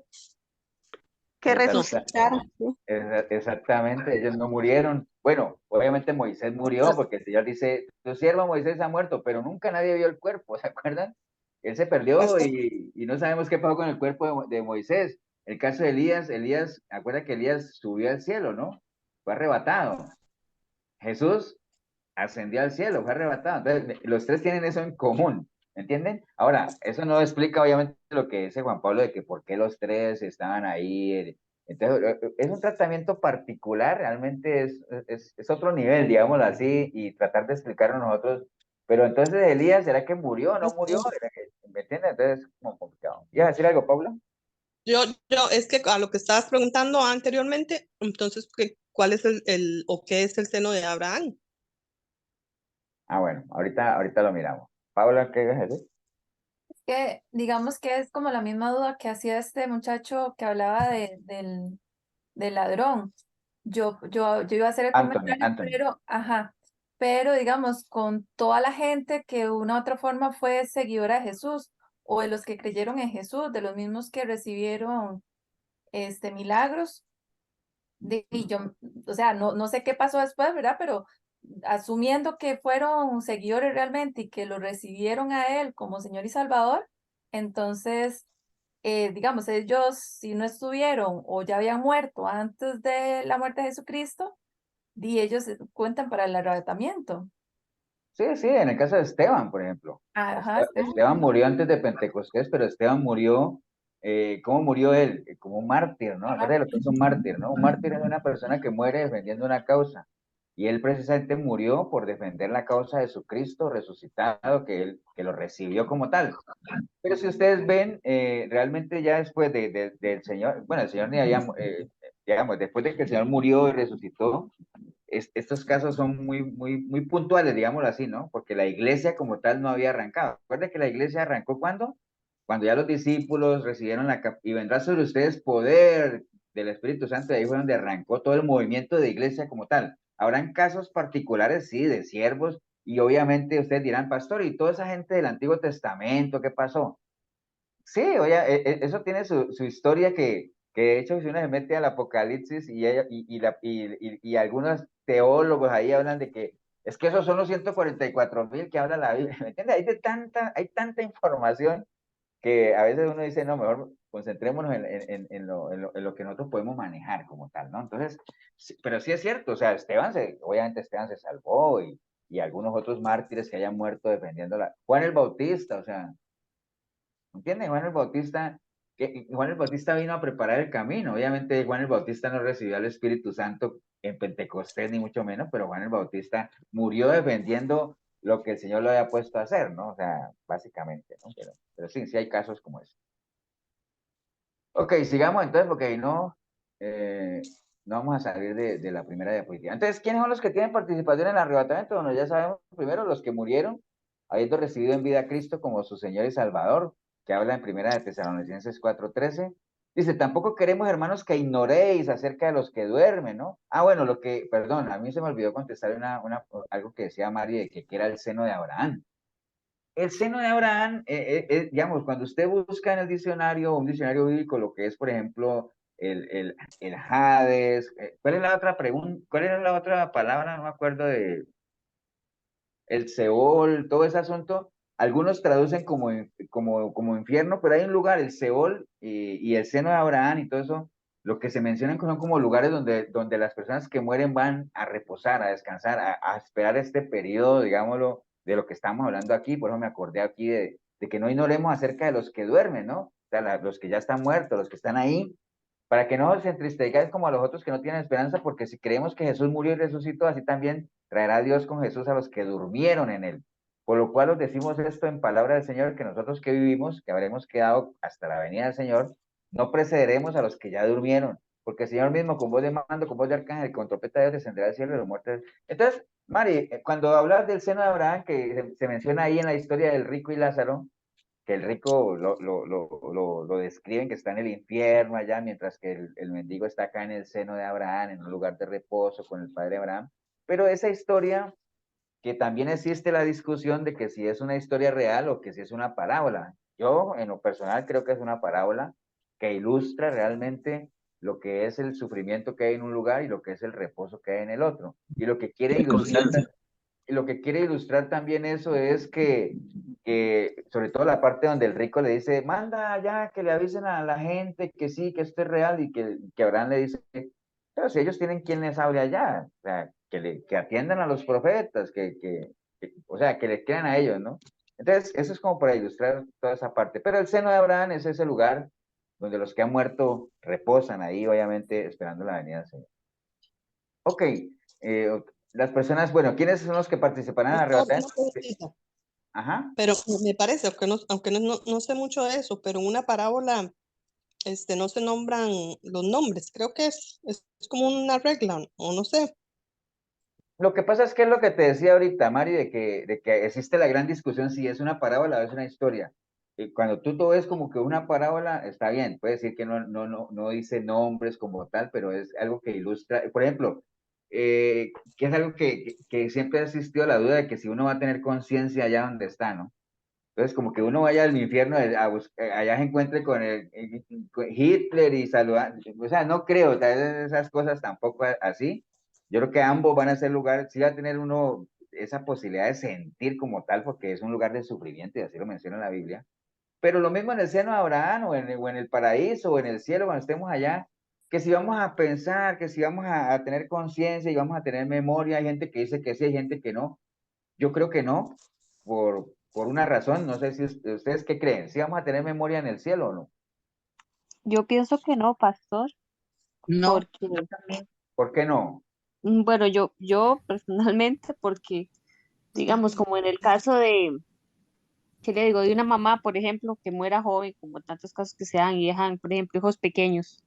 Que exacta- resucitaron. ¿Sí? exactamente, ellos no murieron. Bueno, obviamente Moisés murió porque el Señor dice, tu siervo Moisés ha muerto, pero nunca nadie vio el cuerpo, ¿se acuerdan? Él se perdió Pastor, y no sabemos qué pasó con el cuerpo de Moisés. El caso de Elías, acuerda que Elías subió al cielo, ¿no? Fue arrebatado. Jesús ascendió al cielo, fue arrebatado. Entonces, los tres tienen eso en común, ¿me entienden? Ahora, eso no explica obviamente lo que dice Juan Pablo de que por qué los tres estaban ahí. Entonces, es un tratamiento particular, realmente es otro nivel, digámoslo así, y tratar de explicarlo nosotros. Pero entonces Elías, ¿será que murió o no murió? ¿Me entiendes? Entonces, es como complicado. ¿Ibas a decir algo, Pablo? es que a lo que estabas preguntando anteriormente, entonces, ¿cuál es o qué es el seno de Abraham? Ah, bueno, ahorita lo miramos. Pablo, ¿qué ibas a decir? Que digamos que es como la misma duda que hacía este muchacho que hablaba del ladrón. Yo iba a hacer el comentario, Anthony. pero digamos, con toda la gente que de una u otra forma fue seguidora de Jesús, o de los que creyeron en Jesús, de los mismos que recibieron milagros, y yo, o sea, no sé qué pasó después, ¿verdad? Pero asumiendo que fueron seguidores realmente y que lo recibieron a él como Señor y Salvador, entonces, digamos, ellos si no estuvieron o ya habían muerto antes de la muerte de Jesucristo, y ellos cuentan para el arrebatamiento. Sí, sí, en el caso de Esteban, por ejemplo. Ajá, Esteban murió antes de Pentecostés, pero Esteban murió, ¿cómo murió él? Como un mártir, ¿no? Acuérdate de lo que es un mártir, ¿no? Un mártir es una persona que muere defendiendo una causa. Y él precisamente murió por defender la causa de su Cristo resucitado, que lo recibió como tal. Pero si ustedes ven, realmente ya después del Señor, bueno, el Señor ni había, digamos, después de que el Señor murió y resucitó, estos casos son muy, muy, muy puntuales, digámoslo así, ¿no? Porque la iglesia como tal no había arrancado. Recuerda que la iglesia arrancó ¿cuándo? Cuando ya los discípulos recibieron y vendrá sobre ustedes poder del Espíritu Santo, y ahí fue donde arrancó todo el movimiento de iglesia como tal. Habrán casos particulares, sí, de siervos, y obviamente ustedes dirán, pastor, ¿y toda esa gente del Antiguo Testamento, qué pasó? Sí, oye, eso tiene su historia que de hecho si uno se mete al Apocalipsis y algunos teólogos ahí hablan de que es que esos son los 144.000 que habla la Biblia, ¿me entiendes? Hay tanta información que a veces uno dice, no, mejor concentrémonos en lo que nosotros podemos manejar como tal, ¿no? Entonces, pero sí es cierto, o sea, obviamente Esteban se salvó y algunos otros mártires que hayan muerto defendiendo Juan el Bautista, o sea, ¿entiendes? Juan el Bautista vino a preparar el camino. Obviamente Juan el Bautista no recibió al Espíritu Santo en Pentecostés, ni mucho menos, pero Juan el Bautista murió defendiendo lo que el Señor lo había puesto a hacer, ¿no? O sea, básicamente, ¿no? Pero sí hay casos como ese. Ok, sigamos entonces, porque no vamos a salir de la primera diapositiva. Entonces, ¿quiénes son los que tienen participación en el arrebatamiento? Bueno, ya sabemos primero los que murieron, habiendo recibido en vida a Cristo como su Señor y Salvador, que habla en primera de Tesalonicenses 4:13. Dice, tampoco queremos, hermanos, que ignoréis acerca de los que duermen, ¿no? Bueno, perdón, a mí se me olvidó contestar algo que decía Mari, de que era el seno de Abraham. El seno de Abraham, digamos, cuando usted busca en el diccionario, un diccionario bíblico, lo que es, por ejemplo, el Hades, ¿cuál es la otra pregunta? ¿Cuál era la otra palabra? No me acuerdo el Seol, todo ese asunto. Algunos traducen como infierno, pero hay un lugar, el Seol y el seno de Abraham y todo eso, lo que se mencionan son como lugares donde las personas que mueren van a reposar, a descansar, a esperar este periodo, digámoslo, de lo que estamos hablando aquí. Por eso me acordé aquí de que no ignoremos acerca de los que duermen, ¿no? O sea, los que ya están muertos, los que están ahí, para que no se entristezcáis como a los otros que no tienen esperanza, porque si creemos que Jesús murió y resucitó, así también traerá Dios con Jesús a los que durmieron en él. Por lo cual os decimos esto en palabra del Señor, que nosotros que vivimos, que habremos quedado hasta la venida del Señor, no precederemos a los que ya durmieron, porque el Señor mismo, con voz de mando, con voz de arcángel, con trompeta de Dios, descenderá del cielo de los muertos. Entonces, Mari, cuando hablas del seno de Abraham, que se menciona ahí en la historia del rico y Lázaro, que el rico lo describen que está en el infierno allá, mientras que el mendigo está acá en el seno de Abraham, en un lugar de reposo con el padre Abraham. Pero esa historia, que también existe la discusión de que si es una historia real o que si es una parábola. Yo, en lo personal, creo que es una parábola que ilustra realmente lo que es el sufrimiento que hay en un lugar y lo que es el reposo que hay en el otro. Y lo que quiere ilustrar también eso es que sobre todo la parte donde el rico le dice, manda ya que le avisen a la gente que sí, que esto es real, y que Abraham le dice, pero si ellos tienen quien les hable allá, o sea, que atiendan a los profetas, o sea, que le crean a ellos, ¿no? Entonces, eso es como para ilustrar toda esa parte. Pero el seno de Abraham es ese lugar donde los que han muerto reposan ahí, obviamente, esperando la venida del Señor. Ok, las personas, bueno, ¿quiénes son los que participarán en la arrebatamiento? Ajá. Pero me parece, aunque no sé mucho de eso, pero en una parábola no se nombran los nombres. Creo que es como una regla, o no sé. Lo que pasa es que es lo que te decía ahorita, Mari, de que existe la gran discusión si es una parábola o es una historia. Y cuando tú todo ves como que una parábola, está bien, puede decir que no dice nombres como tal, pero es algo que ilustra, por ejemplo, que es algo que siempre ha existido la duda de que si uno va a tener conciencia allá donde está, ¿no? Entonces, como que uno vaya al infierno, allá se encuentre con Hitler y saludar, o sea, no creo, tal vez esas cosas tampoco así. Yo creo que ambos van a ser lugares, sí va a tener uno esa posibilidad de sentir como tal, porque es un lugar de sufrimiento, y así lo menciona la Biblia. Pero lo mismo en el seno de Abraham, o en el paraíso, o en el cielo, cuando estemos allá, que si vamos a pensar, que si vamos a tener conciencia y vamos a tener memoria, hay gente que dice que sí, hay gente que no. Yo creo que no, por una razón, no sé si ustedes qué creen, si vamos a tener memoria en el cielo o no. Yo pienso que no, pastor, No, porque, yo también. ¿Por qué no? bueno, yo personalmente, porque, digamos, como en el caso de, ¿qué le digo? De una mamá, por ejemplo, que muera joven, como tantos casos que se dan y dejan, por ejemplo, hijos pequeños,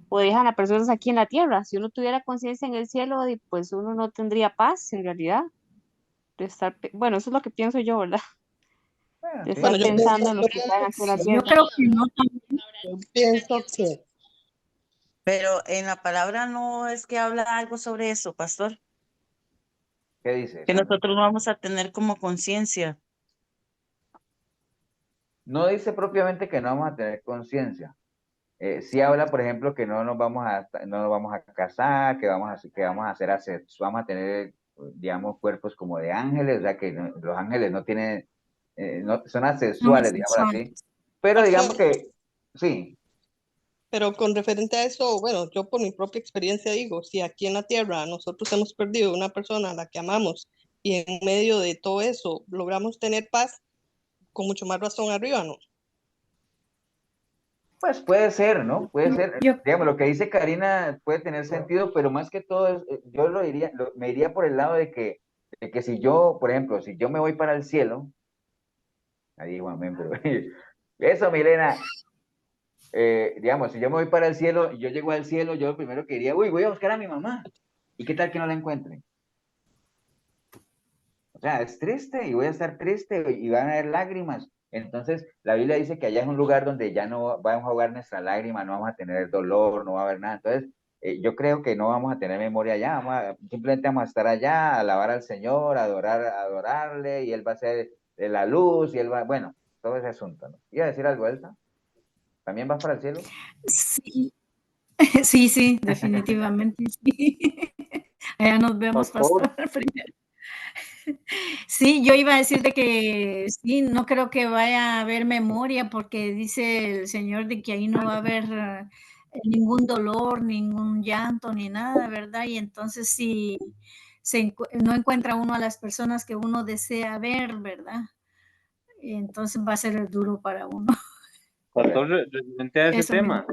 o dejan a personas aquí en la tierra. Si uno tuviera conciencia en el cielo, pues uno no tendría paz en realidad. De estar, bueno, eso es lo que pienso yo, ¿verdad? Bueno, De sí. estar Bueno, pensando en los que están aquí en la Yo tierra. creo que no también. yo pienso que Pero en la palabra no es que habla algo sobre eso, pastor, ¿Qué dice, que Sandra? nosotros no vamos a tener como conciencia. No dice propiamente que no vamos a tener conciencia. Sí habla, por ejemplo, que no nos vamos a casar, que vamos a hacer vamos a tener, digamos, cuerpos como de ángeles, o sea, que los ángeles no tienen, son asexuales, digamos así. Pero digamos Pastor, que, sí, pero con referente a eso, bueno, yo por mi propia experiencia digo, si aquí en la tierra nosotros hemos perdido una persona a la que amamos y en medio de todo eso logramos tener paz, con mucho más razón arriba, ¿no? pues puede ser, ¿no? Puede ser. Yo, Digamos, lo que dice Karina puede tener sentido, pero más que todo, yo lo diría, me iría por el lado de que si yo, por ejemplo, si yo me voy para el cielo, ahí, Juan, pero eso, Milena, digamos, si yo me voy para el cielo y yo llego al cielo, yo lo primero que diría, uy, voy a buscar a mi mamá. ¿Y qué tal que no la encuentre? O sea, es triste y voy a estar triste y van a haber lágrimas. Entonces, la Biblia dice que allá es un lugar donde ya no vamos a ahogar nuestra lágrima, no vamos a tener dolor, no va a haber nada. Entonces, yo creo que no vamos a tener memoria allá, simplemente vamos a estar allá, a alabar al Señor, adorarle, y Él va a ser de la luz, y Él va, bueno, todo ese asunto, ¿no? ¿Iba a decir algo, Elsa? ¿También vas para el cielo? sí, sí, sí, definitivamente sí. Allá nos vemos, Pastor, pastor, primero. Sí, yo iba a decir de que sí, no creo que vaya a haber memoria, porque dice el Señor de que ahí no va a haber ningún dolor, ningún llanto, ni nada, ¿verdad? Y entonces si no encuentra uno a las personas que uno desea ver, ¿verdad? Y entonces va a ser duro para uno. pastor, referente a ese Eso mismo. tema,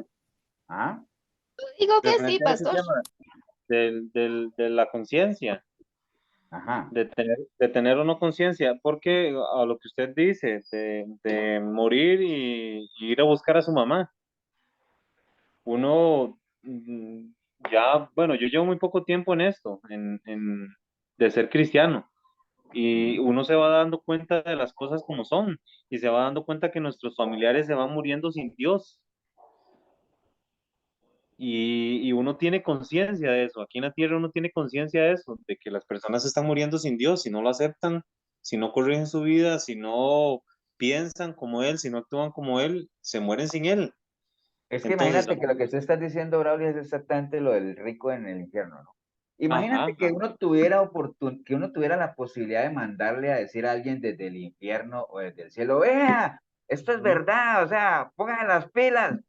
¿Ah? Digo que sí, referente a ese pastor. tema de la conciencia, Ajá. de tener o no conciencia, porque a lo que usted dice, de morir y ir a buscar a su mamá, uno ya, bueno, yo llevo muy poco tiempo en esto, de ser cristiano, y uno se va dando cuenta de las cosas como son, y se va dando cuenta que nuestros familiares se van muriendo sin Dios. Y uno tiene conciencia de eso. Aquí en la tierra uno tiene conciencia de eso, de que las personas están muriendo sin Dios, si no lo aceptan, si no corrigen su vida, si no piensan como Él, si no actúan como Él, se mueren sin Él. Es que Entonces, imagínate que lo que tú estás diciendo, Braulio, es exactamente lo del rico en el infierno, ¿no? Imagínate ajá, que uno tuviera que uno tuviera la posibilidad de mandarle a decir a alguien desde el infierno o desde el cielo, vea, esto es ujú. verdad, o sea, pónganse las pilas.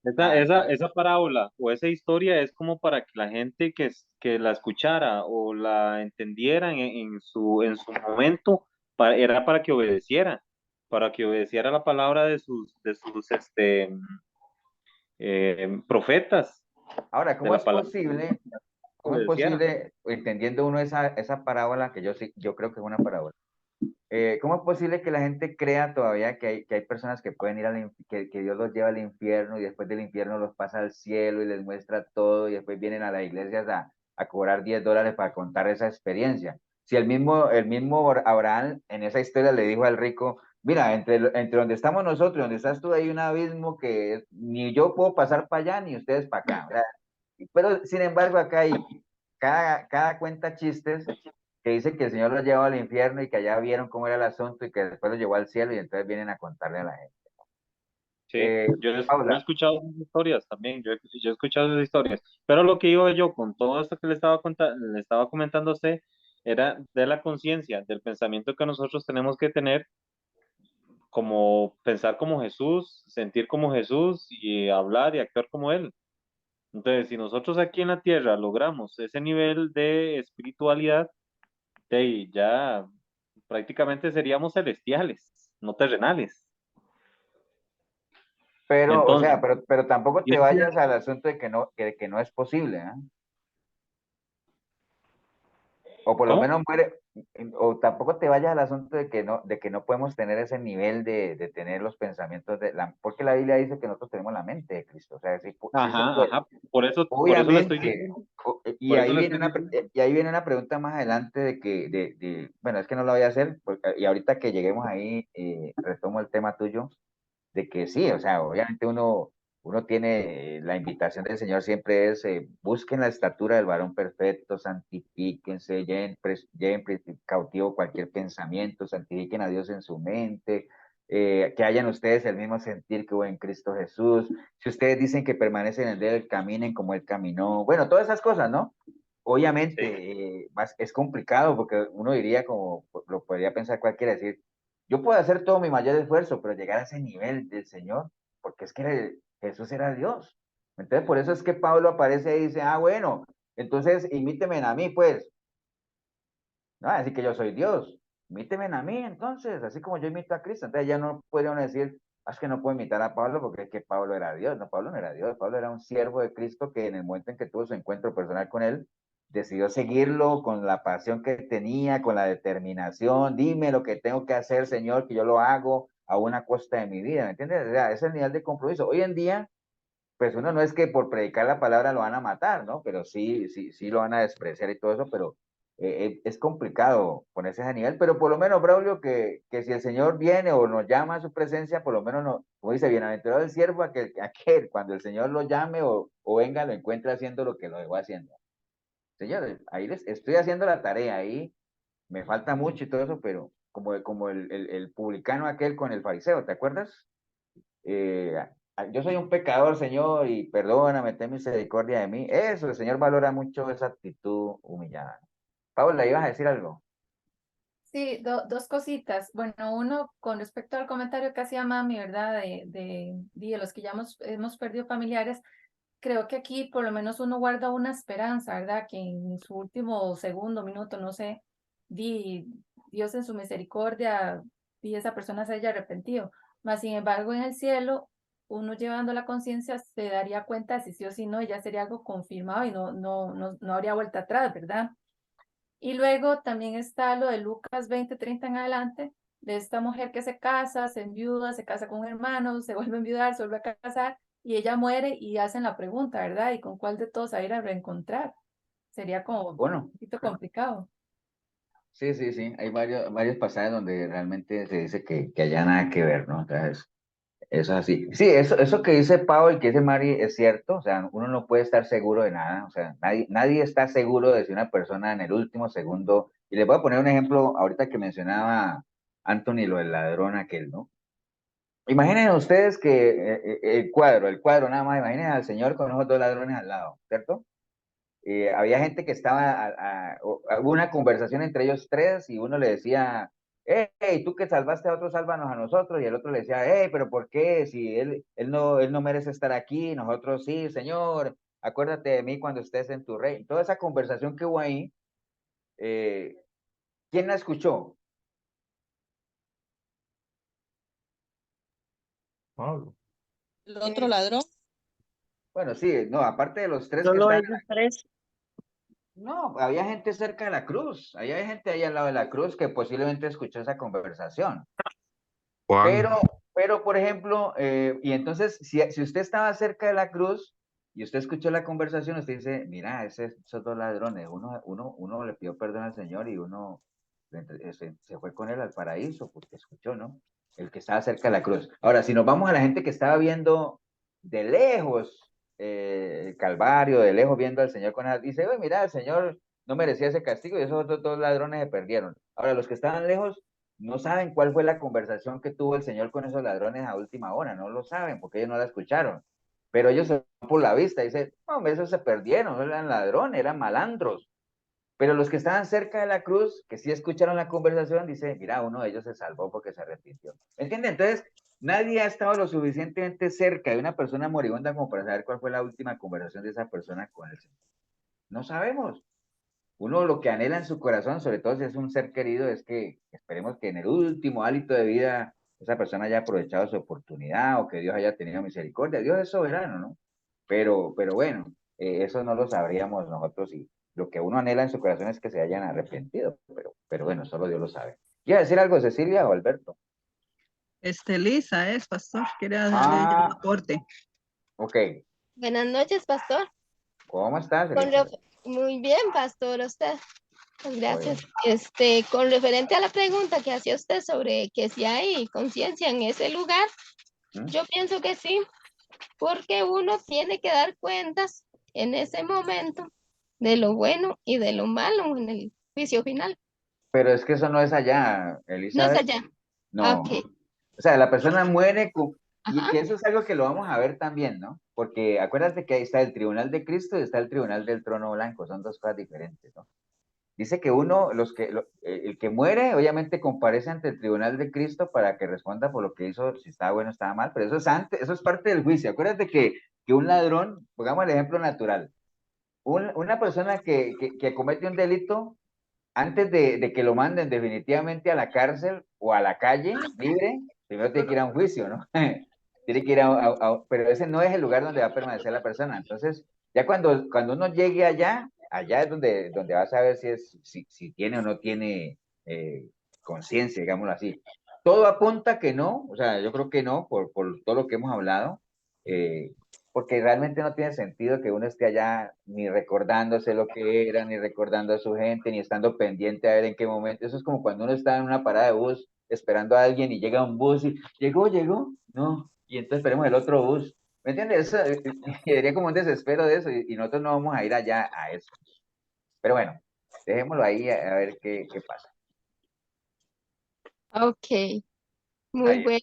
Esa, Ah, esa, esa parábola o esa historia es como para que la gente que la escuchara o la entendiera en su momento, era para que obedeciera la palabra de sus profetas, ahora, de ¿cómo la es palabra, posible, obedeciera. entendiendo uno esa parábola, que yo creo que es una parábola? ¿Cómo es posible que la gente crea todavía que hay personas que pueden ir que Dios los lleva al infierno y después del infierno los pasa al cielo y les muestra todo y después vienen a las iglesias a cobrar $10 para contar esa experiencia? Si el mismo Abraham en esa historia le dijo al rico, mira, entre donde estamos nosotros y donde estás tú hay un abismo que ni yo puedo pasar para allá ni ustedes para acá, ¿verdad? Pero sin embargo acá hay cada cuenta chistes que dice que el Señor los llevó al infierno y que allá vieron cómo era el asunto y que después los llevó al cielo y entonces vienen a contarle a la gente. Sí, yo he Paula, escuchado esas historias también, yo he escuchado esas historias, pero lo que iba yo con todo esto que le estaba comentando a usted era de la conciencia, del pensamiento que nosotros tenemos que tener, como pensar como Jesús, sentir como Jesús y hablar y actuar como Él. Entonces, si nosotros aquí en la tierra logramos ese nivel de espiritualidad, de ahí ya prácticamente seríamos celestiales, no terrenales. pero, o Entonces, sea, pero tampoco y te esto- vayas al asunto de que no es posible, ¿eh? O por lo ¿cómo? menos o tampoco te vayas al asunto de que no podemos tener ese nivel de tener los pensamientos porque la Biblia dice que nosotros tenemos la mente de Cristo, o sea, sí se Ajá, puede. ajá, por eso le estoy Obviamente, diciendo, y por eso ahí le viene estoy diciendo. una pregunta más adelante bueno, es que no la voy a hacer, y ahorita que lleguemos ahí, retomo el tema tuyo, de que sí, o sea, obviamente uno tiene la invitación del Señor siempre es busquen la estatura del varón perfecto, santifíquense, lleven cautivo cualquier pensamiento, santifiquen a Dios en su mente, que hayan ustedes el mismo sentir que hubo en Cristo Jesús. Si ustedes dicen que permanecen en el de él, caminen como él caminó. Bueno, todas esas cosas, ¿no? Obviamente es complicado porque uno diría, como lo podría pensar cualquiera, decir, yo puedo hacer todo mi mayor esfuerzo, pero llegar a ese nivel del Señor, porque es que Jesús era Dios. Entonces, por eso es que Pablo aparece y dice, ah, bueno, entonces imíteme a mí, pues. No, así que yo soy Dios. Imíteme a mí, entonces, así como yo imito a Cristo. Entonces ya no puede uno decir, es que no puedo imitar a Pablo porque es que Pablo era Dios. No, Pablo no era Dios. Pablo era un siervo de Cristo que en el momento en que tuvo su encuentro personal con él, decidió seguirlo con la pasión que tenía, con la determinación. Dime lo que tengo que hacer, Señor, que yo lo hago a una costa de mi vida. ¿Me entiendes? O sea, ese es el nivel de compromiso. Hoy en día, pues uno no es que por predicar la palabra lo van a matar, ¿no? Pero sí lo van a despreciar y todo eso, pero es complicado ponerse a ese nivel, pero por lo menos, Braulio, que si el Señor viene o nos llama a su presencia, por lo menos, no, como dice, bienaventurado el siervo, aquel cuando el Señor lo llame o venga, lo encuentre haciendo lo que lo dejó haciendo. Señor, ahí estoy haciendo la tarea, ahí me falta mucho y todo eso, pero como el publicano aquel con el fariseo, ¿te acuerdas? Yo soy un pecador, Señor, y perdóname, ten misericordia de mí. Eso, el Señor valora mucho esa actitud humillada. Paula, ¿ibas a decir algo? Sí, dos cositas. Bueno, uno, con respecto al comentario que hacía Mami, ¿verdad? De los que ya hemos perdido familiares, creo que aquí por lo menos uno guarda una esperanza, ¿verdad? Que en su último segundo, minuto, no sé, Dios en su misericordia, esa persona se haya arrepentido. Mas, sin embargo, en el cielo, uno llevando la conciencia se daría cuenta si sí o si no, y ya sería algo confirmado y no habría vuelta atrás, ¿verdad? Y luego también está lo de Lucas 20:30 en adelante, de esta mujer que se casa, se enviuda, se casa con un hermano, se vuelve a enviudar, se vuelve a casar, y ella muere y hacen la pregunta, ¿verdad? ¿Y con cuál de todos a ir a reencontrar? Sería como un Bueno, poquito complicado. sí, hay varios pasajes donde realmente se dice que haya nada que ver, ¿no? Entonces, eso es así. Sí, eso que dice Pau y que dice Mari es cierto, o sea, uno no puede estar seguro de nada, o sea, nadie está seguro de si una persona en el último segundo, y les voy a poner un ejemplo ahorita que mencionaba Anthony, lo del ladrón aquel, ¿no? Imaginen ustedes que el cuadro nada más, imaginen al señor con esos dos ladrones al lado, ¿cierto? Había gente que hubo una conversación entre ellos tres y uno le decía, hey, tú que salvaste a otro, sálvanos a nosotros, y el otro le decía, hey, pero ¿por qué? Si él no merece estar aquí, nosotros sí, Señor, acuérdate de mí cuando estés en tu reino. Toda esa conversación que hubo ahí, ¿quién la escuchó? Pablo. El otro ladrón. Bueno, sí, no, aparte de los tres que Solo están. ellos tres. No, había gente cerca de la cruz, había gente ahí al lado de la cruz que posiblemente escuchó esa conversación. Juan. Pero por ejemplo, y entonces, si usted estaba cerca de la cruz y usted escuchó la conversación, usted dice, mira, esos dos ladrones, uno le pidió perdón al Señor y uno se fue con él al paraíso porque escuchó, ¿no? El que estaba cerca de la cruz. Ahora, si nos vamos a la gente que estaba viendo de lejos el Calvario, de lejos viendo al Señor con él, dice, oye, mira, el Señor no merecía ese castigo y esos otros dos ladrones se perdieron. Ahora, los que estaban lejos no saben cuál fue la conversación que tuvo el Señor con esos ladrones a última hora, no lo saben porque ellos no la escucharon. Pero ellos se van por la vista y dicen, no, esos se perdieron, no eran ladrones, eran malandros. Pero los que estaban cerca de la cruz, que sí escucharon la conversación, dice, mira, uno de ellos se salvó porque se arrepintió. ¿Me entiendes? Entonces, nadie ha estado lo suficientemente cerca de una persona moribunda como para saber cuál fue la última conversación de esa persona con el Señor. No sabemos. Uno lo que anhela en su corazón, sobre todo si es un ser querido, es que esperemos que en el último hálito de vida esa persona haya aprovechado su oportunidad o que Dios haya tenido misericordia. Dios es soberano, ¿no? Pero bueno, eso no lo sabríamos nosotros y lo que uno anhela en su corazón es que se hayan arrepentido, pero bueno, solo Dios lo sabe. ¿Quiere decir algo, Cecilia o Alberto? Lisa es, pastor, quiere darle Ah, un aporte. ok. Buenas noches, pastor. ¿Cómo estás, Con Elisa? Muy bien, pastor, usted. Gracias. Oye. Con referente a la pregunta que hacía usted sobre que si hay conciencia en ese lugar, yo pienso que sí, porque uno tiene que dar cuentas en ese momento de lo bueno y de lo malo en el juicio final. Pero es que eso no es allá, No es Elizabeth. allá. No. Ok. O sea, la persona muere y Ajá. que eso es algo que lo vamos a ver también, ¿no? Porque acuérdate que ahí está el tribunal de Cristo y está el tribunal del trono blanco, son dos cosas diferentes, ¿no? Dice que uno, el que muere, obviamente comparece ante el tribunal de Cristo para que responda por lo que hizo, si estaba bueno o estaba mal, pero eso es antes, eso es parte del juicio. Acuérdate que un ladrón, pongamos el ejemplo natural, una persona que comete un delito, antes de que lo manden definitivamente a la cárcel o a la calle libre, primero tiene que ir a un juicio, ¿no? Tiene que ir pero ese no es el lugar donde va a permanecer la persona. Entonces, ya cuando uno llegue allá es donde vas a ver si tiene o no tiene conciencia, digámoslo así. Todo apunta que no, o sea, yo creo que no, por todo lo que hemos hablado, eh, porque realmente no tiene sentido que uno esté allá ni recordándose lo que era, ni recordando a su gente, ni estando pendiente a ver en qué momento. Eso es como cuando uno está en una parada de bus esperando a alguien y llega un bus y llegó, no, y entonces esperemos el otro bus. ¿Me entiendes? Eso sería como un desespero de eso y nosotros no vamos a ir allá a eso. Pero bueno, dejémoslo ahí a ver qué pasa. Ok. Está Muy bien. buena.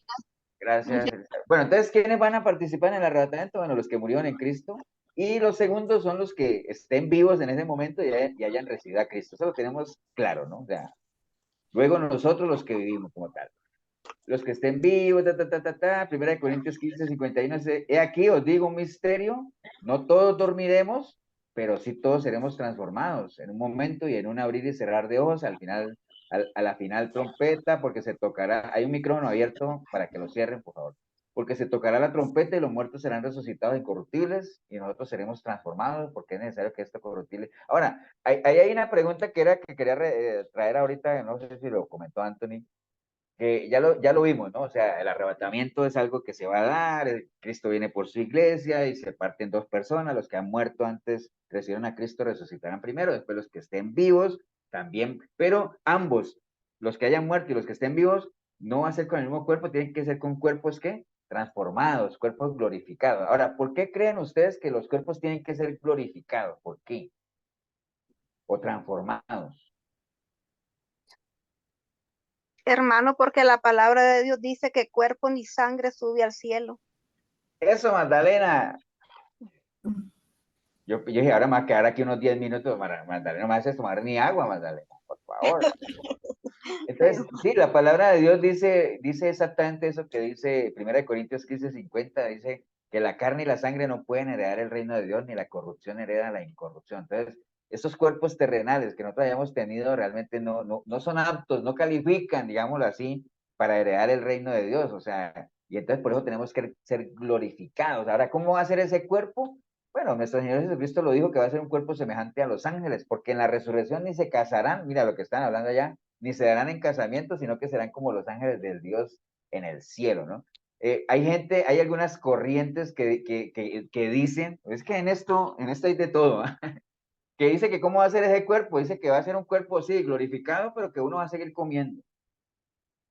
Gracias. Bueno, entonces, ¿quiénes van a participar en el arrebatamiento? Bueno, los que murieron en Cristo. Y los segundos son los que estén vivos en ese momento y hayan recibido a Cristo. Eso lo tenemos claro, ¿no? O sea, luego nosotros los que vivimos como tal. Los que estén vivos, Primera de Corintios 15:51 dice, he aquí os digo un misterio, no todos dormiremos, pero sí todos seremos transformados en un momento y en un abrir y cerrar de ojos, al final, a la final trompeta, porque se tocará, hay un micrófono abierto para que lo cierren, por favor, porque se tocará la trompeta y los muertos serán resucitados incorruptibles y nosotros seremos transformados, porque es necesario que esto corruptible. Ahora, hay una pregunta que quería traer ahorita, no sé si lo comentó Anthony, que ya lo vimos, ¿no? O sea, el arrebatamiento es algo que se va a dar, Cristo viene por su iglesia y se parten dos personas, los que han muerto antes recibieron a Cristo resucitarán primero, después los que estén vivos también, pero ambos, los que hayan muerto y los que estén vivos, no va a ser con el mismo cuerpo, tienen que ser con cuerpos que transformados, cuerpos glorificados. Ahora, ¿por qué creen ustedes que los cuerpos tienen que ser glorificados? ¿Por qué? O transformados. Hermano, porque la palabra de Dios dice que cuerpo ni sangre sube al cielo. Eso, Magdalena. Yo dije, ahora me va a quedar aquí unos 10 minutos, Magdalena, no me haces tomar ni agua, Magdalena, por favor. Entonces, sí, la palabra de Dios dice exactamente eso que dice 1 Corintios 15:50, dice que la carne y la sangre no pueden heredar el reino de Dios, ni la corrupción hereda la incorrupción. Entonces, esos cuerpos terrenales que nosotros hayamos tenido realmente no son aptos, no califican, digámoslo así, para heredar el reino de Dios. O sea, y entonces por eso tenemos que ser glorificados. Ahora, ¿cómo va a ser ese cuerpo? Bueno, nuestro Señor Jesucristo lo dijo que va a ser un cuerpo semejante a los ángeles, porque en la resurrección ni se casarán, mira lo que están hablando allá, ni se darán en casamiento, sino que serán como los ángeles del Dios en el cielo, ¿no? Hay algunas corrientes que dicen, es que en esto hay de todo, ¿eh? Que dice que cómo va a ser ese cuerpo, dice que va a ser un cuerpo, sí, glorificado, pero que uno va a seguir comiendo.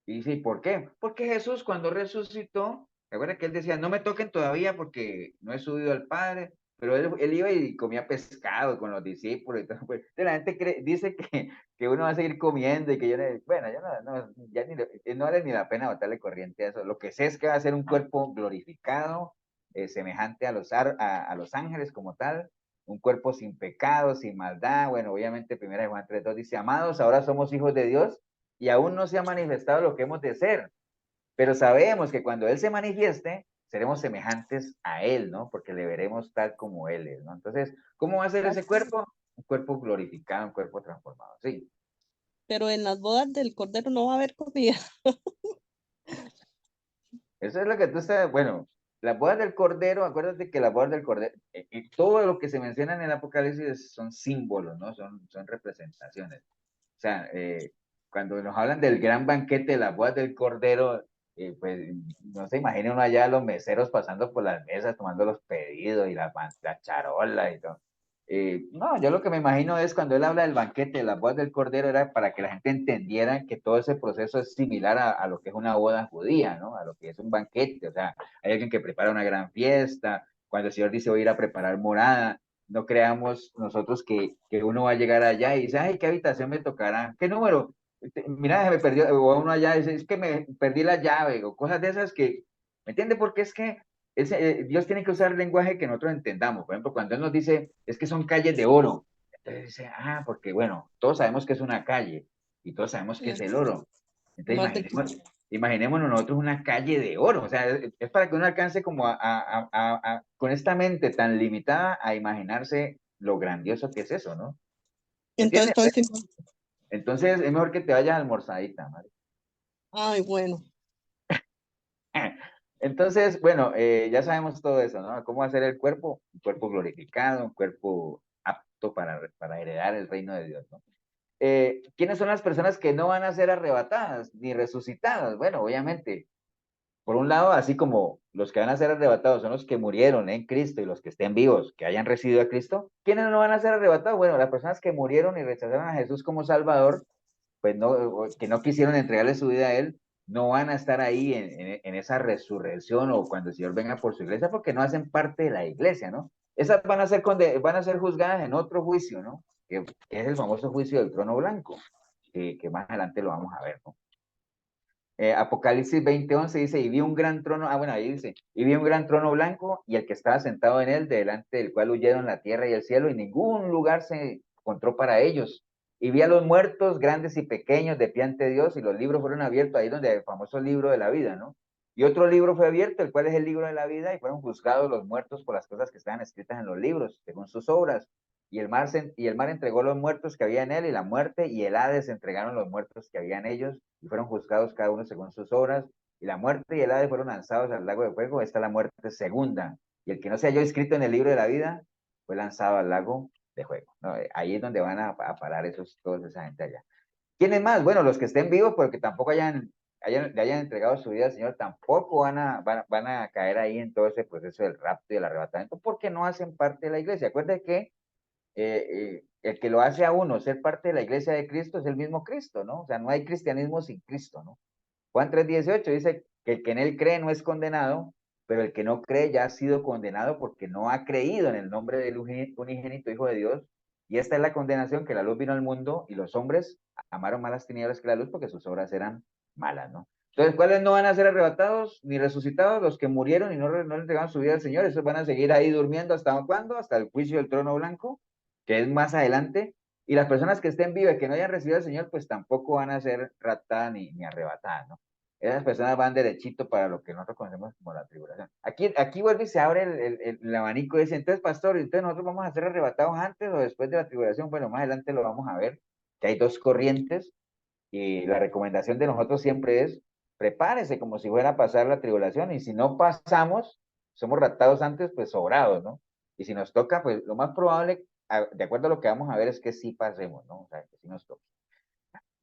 Y dice, ¿y por qué? Porque Jesús cuando resucitó, recuerda que él decía, no me toquen todavía porque no he subido al Padre, pero él iba y comía pescado con los discípulos y todo. Pues, la gente dice que uno va a seguir comiendo y que yo no, bueno, yo ya no vale ni la pena botarle corriente a eso. Lo que sé es que va a ser un cuerpo glorificado, semejante a los ángeles como tal, un cuerpo sin pecado, sin maldad. Bueno, obviamente, 1 Juan 3:2 dice, amados, ahora somos hijos de Dios y aún no se ha manifestado lo que hemos de ser, pero sabemos que cuando Él se manifieste, seremos semejantes a Él, ¿no? Porque le veremos tal como Él es, ¿no? Entonces, ¿cómo va a ser ese cuerpo? Un cuerpo glorificado, un cuerpo transformado, sí. Pero en las bodas del Cordero no va a haber comida. Eso es lo que tú estás, bueno, las bodas del Cordero, acuérdate que las bodas del Cordero, todo lo que se menciona en el Apocalipsis son símbolos, ¿no? Son representaciones. O sea, cuando nos hablan del gran banquete de las bodas del Cordero, pues no se imagina uno allá los meseros pasando por las mesas, tomando los pedidos y la charola y todo. No, yo lo que me imagino es cuando él habla del banquete, de la boda del Cordero, era para que la gente entendiera que todo ese proceso es similar a lo que es una boda judía, ¿no? A lo que es un banquete, o sea, hay alguien que prepara una gran fiesta, cuando el Señor dice voy a ir a preparar morada, no creamos nosotros que uno va a llegar allá y dice, ay, ¿qué habitación me tocará? ¿Qué número? Mira, se me perdió, o uno allá dice, es que me perdí la llave, o cosas de esas que, ¿me entiende? Porque es que Dios tiene que usar lenguaje que nosotros entendamos. Por ejemplo, cuando Él nos dice, es que son calles de oro. Entonces dice, porque bueno, todos sabemos que es una calle y todos sabemos que es el oro. Entonces imaginémonos nosotros una calle de oro. O sea, es para que uno alcance como con esta mente tan limitada a imaginarse lo grandioso que es eso, ¿no? Entonces, Entonces es mejor que te vayas almorzadita, Mari. ay, bueno. Entonces, bueno, ya sabemos todo eso, ¿no? ¿Cómo hacer el cuerpo? Un cuerpo glorificado, un cuerpo apto para heredar el reino de Dios, ¿no? ¿Quiénes son las personas que no van a ser arrebatadas ni resucitadas? Bueno, obviamente, por un lado, así como los que van a ser arrebatados son los que murieron en Cristo y los que estén vivos, que hayan recibido a Cristo, ¿quiénes no van a ser arrebatados? Bueno, las personas que murieron y rechazaron a Jesús como Salvador, pues no, que no quisieron entregarle su vida a Él, no van a estar ahí en esa resurrección o cuando el Señor venga por su iglesia, porque no hacen parte de la iglesia, ¿no? Esas van a ser juzgadas en otro juicio, ¿no? Que es el famoso juicio del trono blanco, que más adelante lo vamos a ver, ¿no? Apocalipsis 20:11 dice, y vi un gran trono, bueno, ahí dice, y vi un gran trono blanco y el que estaba sentado en él, delante del cual huyeron la tierra y el cielo, y ningún lugar se encontró para ellos. Y vi a los muertos, grandes y pequeños, de pie ante Dios, y los libros fueron abiertos, ahí donde el famoso libro de la vida, ¿no? Y otro libro fue abierto, el cual es el libro de la vida, y fueron juzgados los muertos por las cosas que estaban escritas en los libros, según sus obras. Y el mar entregó los muertos que había en él, y la muerte y el Hades entregaron los muertos que había en ellos, y fueron juzgados cada uno según sus obras. Y la muerte y el Hades fueron lanzados al lago de fuego. Esta es la muerte segunda. Y el que no se halló escrito en el libro de la vida fue lanzado al lago de fuego, ¿no? Ahí es donde van a parar toda esa gente allá. ¿Quiénes más? Bueno, los que estén vivos, porque tampoco le hayan entregado su vida al Señor, tampoco van a caer ahí en todo ese proceso del rapto y del arrebatamiento, porque no hacen parte de la iglesia. Acuérdense que el que lo hace a uno ser parte de la iglesia de Cristo es el mismo Cristo, ¿no? O sea, no hay cristianismo sin Cristo, ¿no? Juan 3:18 dice que el que en él cree no es condenado, pero el que no cree ya ha sido condenado porque no ha creído en el nombre del unigénito Hijo de Dios. Y esta es la condenación, que la luz vino al mundo y los hombres amaron más las tinieblas que la luz porque sus obras eran malas, ¿no? Entonces, ¿cuáles no van a ser arrebatados ni resucitados? Los que murieron y no le entregaron su vida al Señor, esos van a seguir ahí durmiendo. ¿Hasta cuándo? Hasta el juicio del trono blanco, que es más adelante. Y las personas que estén vivas, que no hayan recibido al Señor, pues tampoco van a ser raptadas ni arrebatadas, ¿no? Esas personas van derechito para lo que nosotros conocemos como la tribulación. Aquí vuelve y se abre el abanico y dice, entonces, pastor, entonces nosotros vamos a ser arrebatados antes o después de la tribulación. Bueno, más adelante lo vamos a ver, que hay dos corrientes y la recomendación de nosotros siempre es, prepárese como si fuera a pasar la tribulación, y si no pasamos, somos raptados antes, pues sobrados, ¿no? Y si nos toca, pues lo más probable, de acuerdo a lo que vamos a ver, es que sí pasemos, ¿no? O sea, que sí nos toca.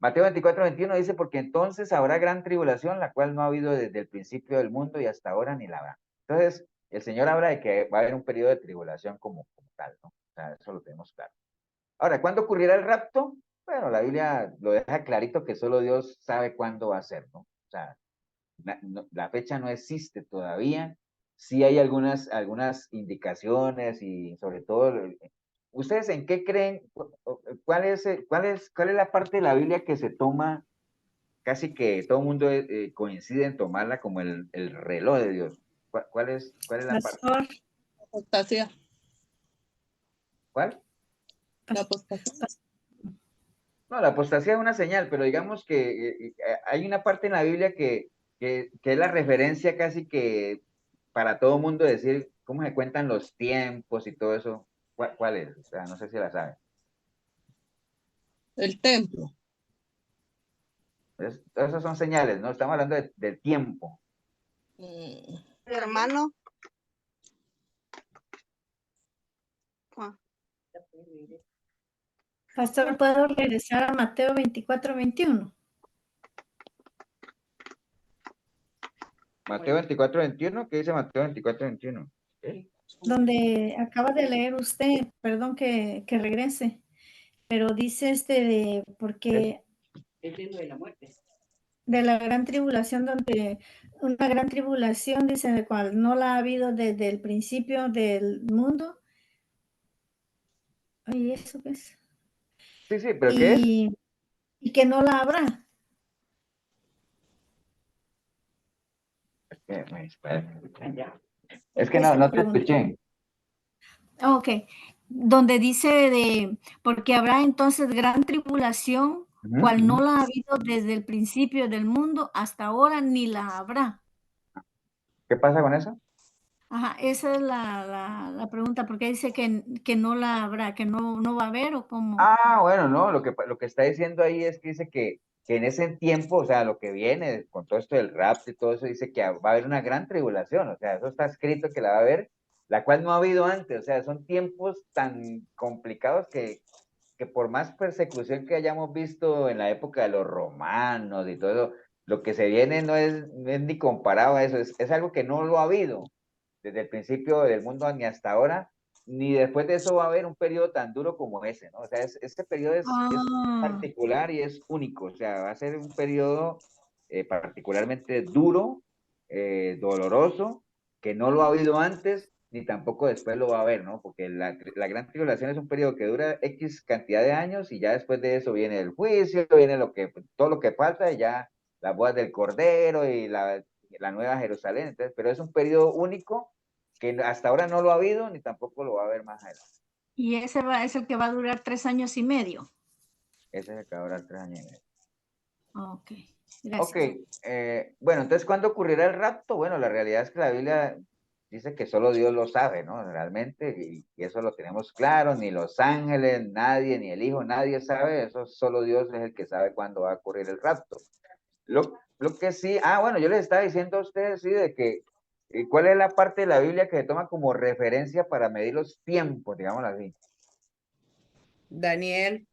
Mateo 24:21 dice, porque entonces habrá gran tribulación, la cual no ha habido desde el principio del mundo y hasta ahora ni la habrá. Entonces, el Señor habla de que va a haber un periodo de tribulación como tal, ¿no? O sea, eso lo tenemos claro. Ahora, ¿cuándo ocurrirá el rapto? Bueno, la Biblia lo deja clarito que solo Dios sabe cuándo va a ser, ¿no? O sea, la fecha no existe todavía. Sí hay algunas indicaciones y sobre todo, ¿ustedes en qué creen? ¿Cuál es la parte de la Biblia que se toma, casi que todo el mundo coincide en tomarla como el reloj de Dios? ¿Cuál es la parte? Apostasía. ¿Cuál? La apostasía. No, la apostasía es una señal, pero digamos que hay una parte en la Biblia que es la referencia casi que para todo mundo decir cómo se cuentan los tiempos y todo eso. ¿Cuál es? O sea, no sé si la saben. El templo. Esas son señales, ¿no? Estamos hablando del tiempo. Hermano. Pastor, ¿puedo regresar a Mateo 24:21? Mateo 24:21, ¿qué dice Mateo 24:21? ¿Sí? donde acaba de leer usted, perdón que regrese, pero dice porque de la gran tribulación, donde una gran tribulación, dice, de cual no la ha habido desde el principio del mundo. ¿Y eso qué es? Sí, sí, pero ¿qué es? Y que no la habrá. Es que no te escuché. Ok, donde dice porque habrá entonces gran tribulación, cual no la ha habido desde el principio del mundo hasta ahora, ni la habrá. ¿Qué pasa con eso? Ajá, esa es la pregunta, porque dice que no la habrá, que no va a haber o cómo. Bueno, no, lo que está diciendo ahí es que dice que en ese tiempo, o sea, lo que viene con todo esto del rapto y todo eso, dice que va a haber una gran tribulación, o sea, eso está escrito que la va a haber, la cual no ha habido antes, o sea, son tiempos tan complicados que por más persecución que hayamos visto en la época de los romanos y todo eso, lo que se viene no es ni comparado a eso, es algo que no lo ha habido desde el principio del mundo ni hasta ahora, ni después de eso va a haber un periodo tan duro como ese, ¿no? O sea, este periodo es particular y es único, o sea, va a ser un periodo particularmente duro, doloroso, que no lo ha habido antes, ni tampoco después lo va a haber, ¿no? Porque la gran tribulación es un periodo que dura X cantidad de años y ya después de eso viene el juicio, viene todo lo que falta y ya las bodas del Cordero y la Nueva Jerusalén, entonces, pero es un periodo único que hasta ahora no lo ha habido ni tampoco lo va a haber más adelante. Y ese es el que va a durar 3 años y medio. Ese es el que va a durar 3 años y medio. Ok, gracias. Ok, bueno, entonces, ¿cuándo ocurrirá el rapto? Bueno, la realidad es que la Biblia dice que solo Dios lo sabe, ¿no? Realmente, y eso lo tenemos claro, ni los ángeles, nadie, ni el Hijo, nadie sabe, eso solo Dios es el que sabe cuándo va a ocurrir el rapto. Lo que sí, bueno, yo les estaba diciendo a ustedes, sí, de que ¿cuál es la parte de la Biblia que se toma como referencia para medir los tiempos, digámoslo así? Daniel.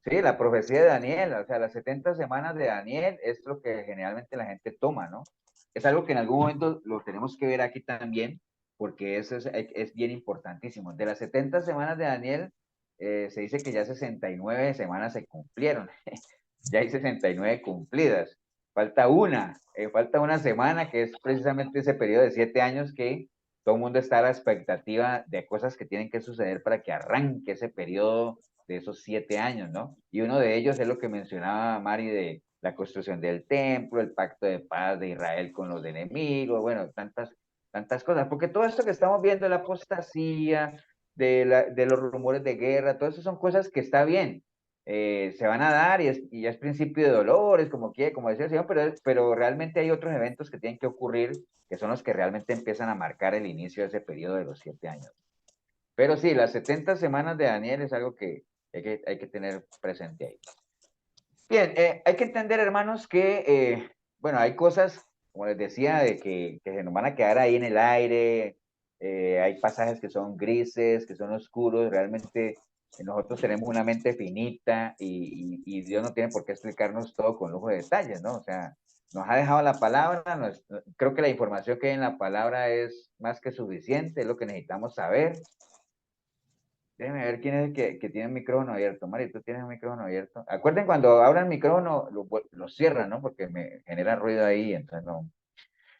Sí, la profecía de Daniel, o sea, las 70 semanas de Daniel es lo que generalmente la gente toma, ¿no? Es algo que en algún momento lo tenemos que ver aquí también, porque eso es bien importantísimo. De las 70 semanas de Daniel, se dice que ya 69 semanas se cumplieron, ya hay 69 cumplidas. Falta una semana, que es precisamente ese periodo de 7 años que todo el mundo está a la expectativa de cosas que tienen que suceder para que arranque ese periodo de esos 7 años, ¿no? Y uno de ellos es lo que mencionaba Mari de la construcción del templo, el pacto de paz de Israel con los enemigos, bueno, tantas cosas, porque todo esto que estamos viendo, la apostasía, de los rumores de guerra, todo eso son cosas que está bien, se van a dar y es principio de dolores, como decía el Señor, pero realmente hay otros eventos que tienen que ocurrir, que son los que realmente empiezan a marcar el inicio de ese periodo de los 7 años. Pero sí, las 70 semanas de Daniel es algo que hay que tener presente ahí. Bien, hay que entender, hermanos, que, bueno, hay cosas, como les decía, de que se nos van a quedar ahí en el aire, hay pasajes que son grises, que son oscuros, realmente nosotros tenemos una mente finita y Dios no tiene por qué explicarnos todo con lujo de detalles, ¿no? O sea, nos ha dejado la palabra, creo que la información que hay en la palabra es más que suficiente, es lo que necesitamos saber. Déjenme ver quién es el que tiene el micrófono abierto. Mari, tú tienes el micrófono abierto. Acuerden, cuando abran el micrófono, lo cierran, ¿no? Porque me genera ruido ahí, entonces no.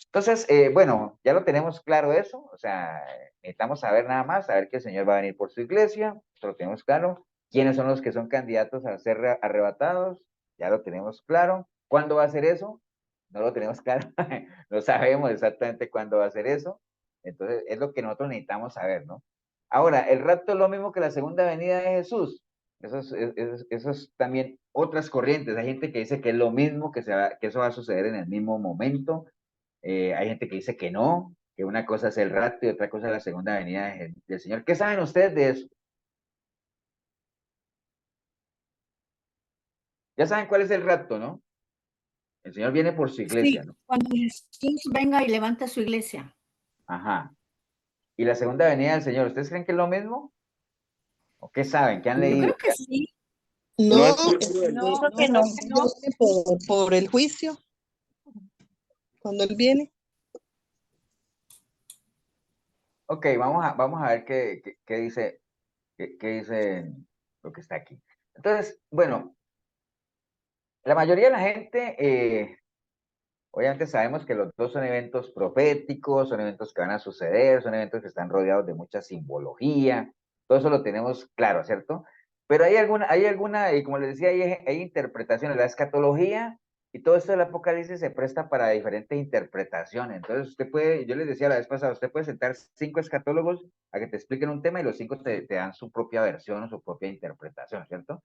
Entonces, bueno, ya lo tenemos claro eso. O sea, necesitamos saber nada más, saber que el Señor va a venir por su iglesia. Eso lo tenemos claro. ¿Quiénes son los que son candidatos a ser arrebatados? Ya lo tenemos claro. ¿Cuándo va a ser eso? No lo tenemos claro. No sabemos exactamente cuándo va a ser eso. Entonces, es lo que nosotros necesitamos saber, ¿no? Ahora, el rapto es lo mismo que la segunda venida de Jesús. Eso es también otras corrientes. Hay gente que dice que es lo mismo, que eso va a suceder en el mismo momento. Hay gente que dice que no, que una cosa es el rapto y otra cosa es la segunda venida del Señor. ¿Qué saben ustedes de eso? Ya saben cuál es el rapto, ¿no? El Señor viene por su iglesia, Sí, ¿no? cuando Jesús venga y levanta su iglesia. Ajá. ¿Y la segunda venida del Señor, ustedes creen que es lo mismo? ¿O qué saben? ¿Qué han Yo leído? creo que sí. No, Creo que no. por el juicio, cuando él viene. Ok, vamos a ver qué dice, qué dice lo que está aquí. Entonces, bueno, la mayoría de la gente, obviamente sabemos que los dos son eventos proféticos, son eventos que van a suceder, son eventos que están rodeados de mucha simbología, todo eso lo tenemos claro, ¿cierto? Pero hay alguna, y como les decía, hay interpretaciones, la escatología y todo esto del Apocalipsis se presta para diferentes interpretaciones. Entonces usted puede, yo les decía la vez pasada, usted puede sentar 5 escatólogos a que te expliquen un tema y los 5 te dan su propia versión o su propia interpretación, ¿cierto?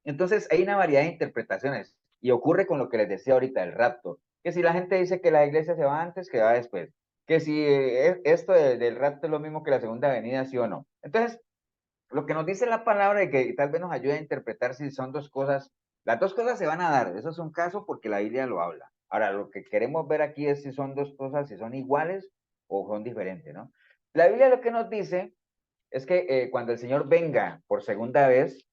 Entonces hay una variedad de interpretaciones y ocurre con lo que les decía ahorita, el rapto, que si la gente dice que la iglesia se va antes, que va después, que si esto del rapto es lo mismo que la segunda venida, sí o no. Entonces, lo que nos dice la palabra y que tal vez nos ayude a interpretar si son dos cosas, las dos cosas se van a dar, eso es un caso porque la Biblia lo habla. Ahora, lo que queremos ver aquí es si son dos cosas, si son iguales o son diferentes, ¿no? La Biblia lo que nos dice es que cuando el Señor venga por segunda vez,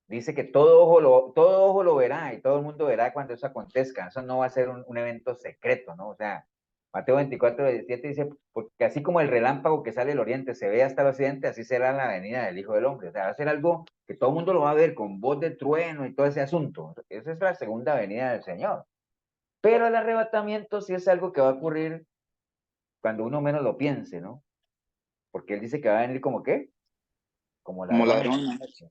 dice que todo ojo lo verá y todo el mundo verá cuando eso acontezca. Eso no va a ser un evento secreto, ¿no? O sea, Mateo 24:17 dice, porque así como el relámpago que sale del oriente se ve hasta el occidente, así será la venida del Hijo del Hombre. O sea, va a ser algo que todo el mundo lo va a ver con voz de trueno y todo ese asunto. Esa es la segunda venida del Señor. Pero el arrebatamiento sí es algo que va a ocurrir cuando uno menos lo piense, ¿no? Porque él dice que va a venir como ¿qué? Como Como ladrón en ladrón. la noche.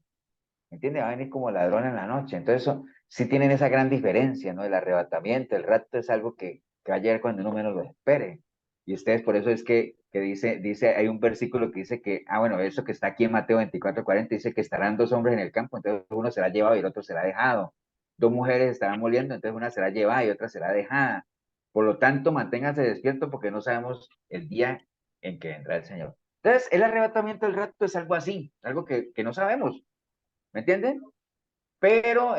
¿Me entiende? Va a venir como ladrón en la noche. Entonces, sí tienen esa gran diferencia, ¿no? El arrebatamiento, el rapto es algo que va a llegar cuando uno menos lo espere. Y ustedes, por eso es que dice, hay un versículo que dice que, bueno, eso que está aquí en Mateo 24:40, dice que estarán dos hombres en el campo, entonces uno será llevado y el otro será dejado. Dos mujeres estarán moliendo, entonces una será llevada y otra será dejada. Por lo tanto, manténganse despiertos porque no sabemos el día en que vendrá el Señor. Entonces, el arrebatamiento, el rapto es algo así, algo que no sabemos. ¿Me entienden? Pero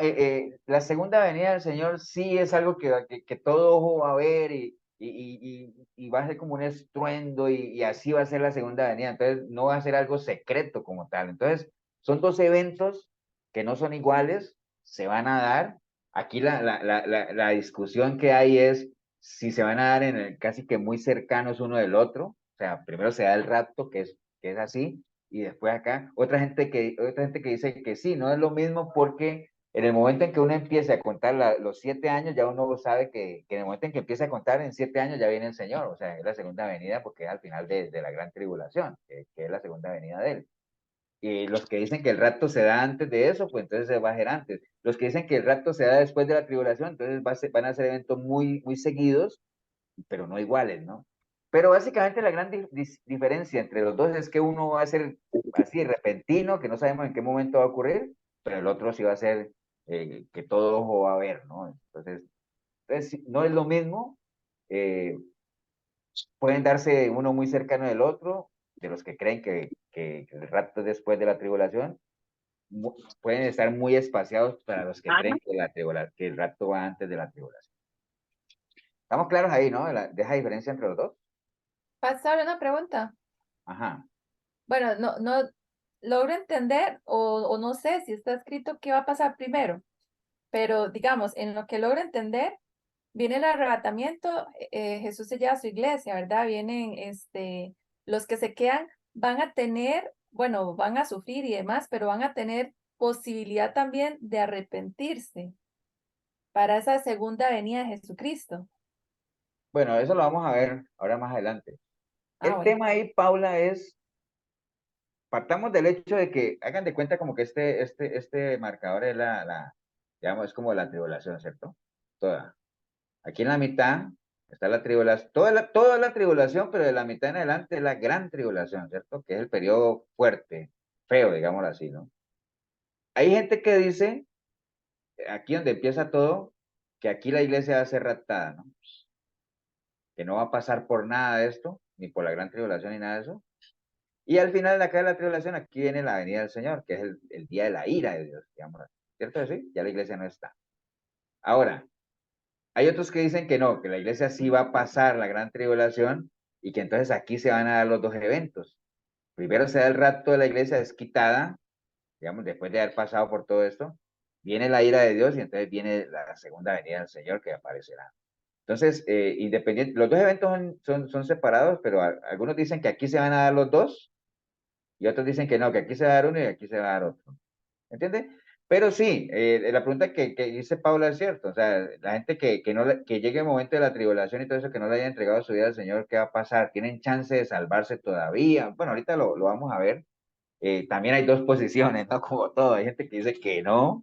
la segunda venida del Señor sí es algo que todo ojo va a ver y va a ser como un estruendo y así va a ser la segunda venida. Entonces no va a ser algo secreto como tal. Entonces son dos eventos que no son iguales, se van a dar. Aquí la discusión que hay es si se van a dar casi que muy cercanos uno del otro. O sea, primero se da el rapto, que es así, y después acá, otra gente que dice que sí, no es lo mismo porque en el momento en que uno empiece a contar los 7 años, ya uno sabe que en el momento en que empieza a contar en 7 años ya viene el Señor, o sea, es la segunda venida porque es al final de la gran tribulación, que es la segunda venida de Él. Y los que dicen que el rapto se da antes de eso, pues entonces se va a ser antes. Los que dicen que el rapto se da después de la tribulación, entonces van a ser eventos muy, muy seguidos, pero no iguales, ¿no? Pero básicamente la gran diferencia entre los dos es que uno va a ser así repentino, que no sabemos en qué momento va a ocurrir, pero el otro sí va a ser que todo ojo va a ver, ¿no? Entonces no es lo mismo, eh, pueden darse uno muy cercano del otro, de los que creen que el rapto es después de la tribulación, pueden estar muy espaciados para los que creen que el rapto va antes de la tribulación. Estamos claros ahí, ¿no? De esa diferencia entre los dos. Pastor, una pregunta. Ajá. Bueno, no logro entender o no sé si está escrito qué va a pasar primero, pero digamos, en lo que logro entender, viene el arrebatamiento, Jesús se lleva a su iglesia, ¿verdad? Vienen los que se quedan, van a tener, bueno, van a sufrir y demás, pero van a tener posibilidad también de arrepentirse para esa segunda venida de Jesucristo. Bueno, eso lo vamos a ver ahora más adelante. El Bueno. tema ahí, Paula, partamos del hecho de que hagan de cuenta como que este marcador es digamos, es como la tribulación, ¿cierto? Toda. Aquí en la mitad está la tribulación, toda la tribulación, pero de la mitad en adelante es la gran tribulación, ¿cierto? Que es el periodo fuerte, feo, digámoslo así, ¿no? Hay gente que dice, aquí donde empieza todo, que aquí la iglesia va a ser raptada, ¿no? Que no va a pasar por nada de esto, ni por la gran tribulación ni nada de eso. Y al final de acá de la tribulación, aquí viene la venida del Señor, que es el día de la ira de Dios, digamos. ¿Cierto? Sí, ya la iglesia no está. Ahora, hay otros que dicen que no, que la iglesia sí va a pasar la gran tribulación y que entonces aquí se van a dar los dos eventos. Primero se da el rapto de la iglesia, es quitada, digamos, después de haber pasado por todo esto. Viene la ira de Dios y entonces viene la segunda venida del Señor que aparecerá. Entonces, independiente, los dos eventos son separados, pero algunos dicen que aquí se van a dar los dos y otros dicen que no, que aquí se va a dar uno y aquí se va a dar otro. ¿Entiendes? Pero sí, la pregunta que dice Paula es cierto. O sea, la gente que llegue el momento de la tribulación y todo eso, que no le haya entregado su vida al Señor, ¿qué va a pasar? ¿Tienen chance de salvarse todavía? Bueno, ahorita lo vamos a ver. También hay dos posiciones, ¿no? Como todo. Hay gente que dice que no,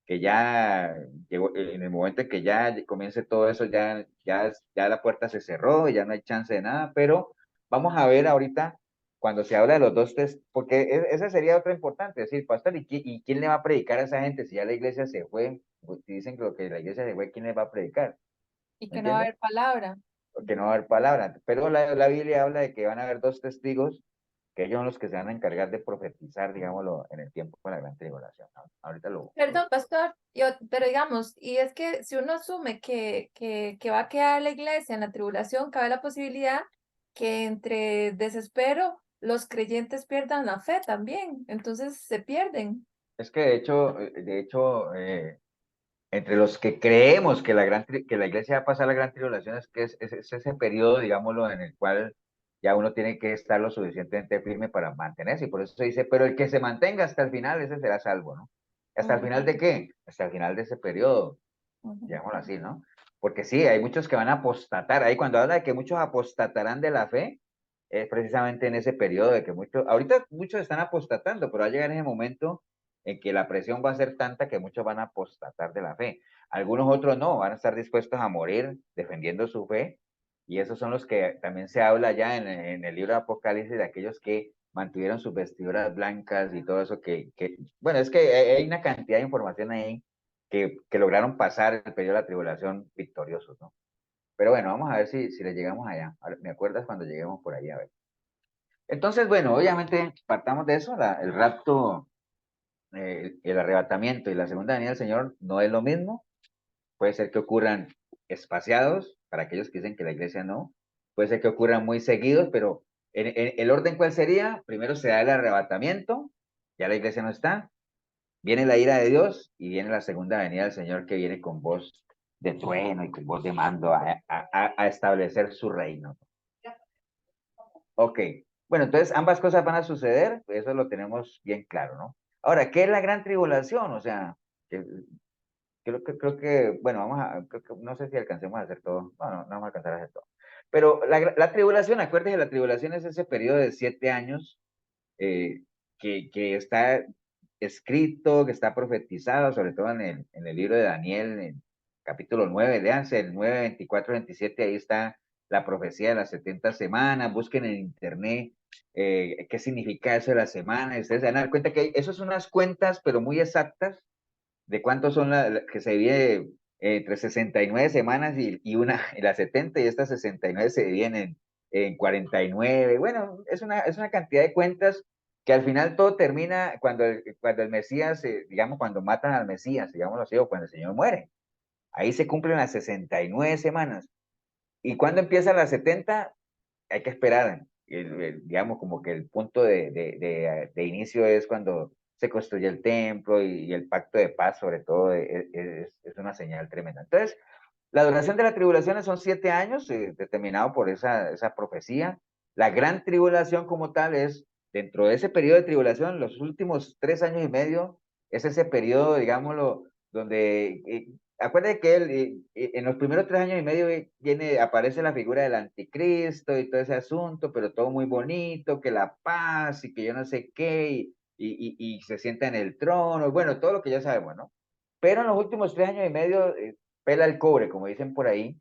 que ya llegó, en el momento en que ya comience todo eso, ya la puerta se cerró, ya no hay chance de nada, pero vamos a ver ahorita cuando se habla de los dos test, porque esa sería otra importante, decir, pastor, ¿y quién le va a predicar a esa gente si ya la iglesia se fue? Pues, si dicen que lo que la iglesia se fue, ¿quién le va a predicar? Y ¿Me que no va a entiendes? haber palabra. Porque no va a haber palabra, pero la Biblia habla de que van a haber dos testigos, que ellos son los que se van a encargar de profetizar, digámoslo, en el tiempo de la gran tribulación, ¿no? Ahorita Perdón, pastor, pero digamos, y es que si uno asume que va a quedar la iglesia en la tribulación, cabe la posibilidad que entre desespero los creyentes pierdan la fe también, entonces se pierden. Es que de hecho, entre los que creemos que que la iglesia va a pasar la gran tribulación, es que es ese periodo, digámoslo, en el cual ya uno tiene que estar lo suficientemente firme para mantenerse. Y por eso se dice, pero el que se mantenga hasta el final, ese será salvo, ¿no? ¿Hasta el final de qué? Hasta el final de ese periodo, digámoslo así, ¿no? Porque sí, hay muchos que van a apostatar. Ahí cuando habla de que muchos apostatarán de la fe, es precisamente en ese periodo de que muchos, ahorita muchos están apostatando, pero va a llegar ese momento en que la presión va a ser tanta que muchos van a apostatar de la fe. Algunos otros no, van a estar dispuestos a morir defendiendo su fe, y esos son los que también se habla ya en el libro de Apocalipsis de aquellos que mantuvieron sus vestiduras blancas y todo eso bueno, es que hay una cantidad de información ahí que lograron pasar el periodo de la tribulación victoriosos, ¿no? Pero bueno, vamos a ver si le llegamos allá. ¿Me acuerdas cuando lleguemos por ahí? A ver. Entonces, bueno, obviamente partamos de eso, el rapto, el arrebatamiento y la segunda venida del Señor no es lo mismo. Puede ser que ocurran espaciados, para aquellos que dicen que la iglesia no. Puede ser que ocurran muy seguidos, pero el orden, ¿cuál sería? Primero se da el arrebatamiento, ya la iglesia no está, viene la ira de Dios y viene la segunda venida del Señor, que viene con voz de trueno y con voz de mando a establecer su reino. Ok, bueno, entonces ambas cosas van a suceder, eso lo tenemos bien claro, ¿no? Ahora, ¿qué es la gran tribulación? O sea, creo que bueno, no sé si alcancemos a hacer todo, no vamos a alcanzar a hacer todo. Pero la tribulación, acuérdense, la tribulación es ese periodo de 7 años que está escrito, que está profetizado, sobre todo en el libro de Daniel, en capítulo 9, léanse el 9, 24, 27, ahí está la profecía de las 70 semanas, busquen en internet qué significa eso de la semana, y ustedes se van a dar cuenta que eso son unas cuentas, pero muy exactas, de cuántos son que se divide entre 69 semanas y las 70, y estas 69 se dividen en 49. Bueno, es una cantidad de cuentas que al final todo termina cuando el Mesías, digamos, cuando matan al Mesías, digámoslo así, o cuando el Señor muere. Ahí se cumplen las 69 semanas. ¿Y cuando empieza las 70? Hay que esperar. Digamos, como que el punto de inicio es cuando se construye el templo y el pacto de paz, sobre todo, es una señal tremenda. Entonces, la duración de la tribulación son 7 años, determinado por esa profecía. La gran tribulación como tal es, dentro de ese periodo de tribulación, los últimos 3 años y medio, es ese periodo, digámoslo, donde, acuérdense que en los primeros 3 años y medio aparece la figura del anticristo y todo ese asunto, pero todo muy bonito, que la paz y que yo no sé qué, y se sienta en el trono, bueno, todo lo que ya sabemos, ¿no? Pero en los últimos 3 años y medio, pela el cobre, como dicen por ahí,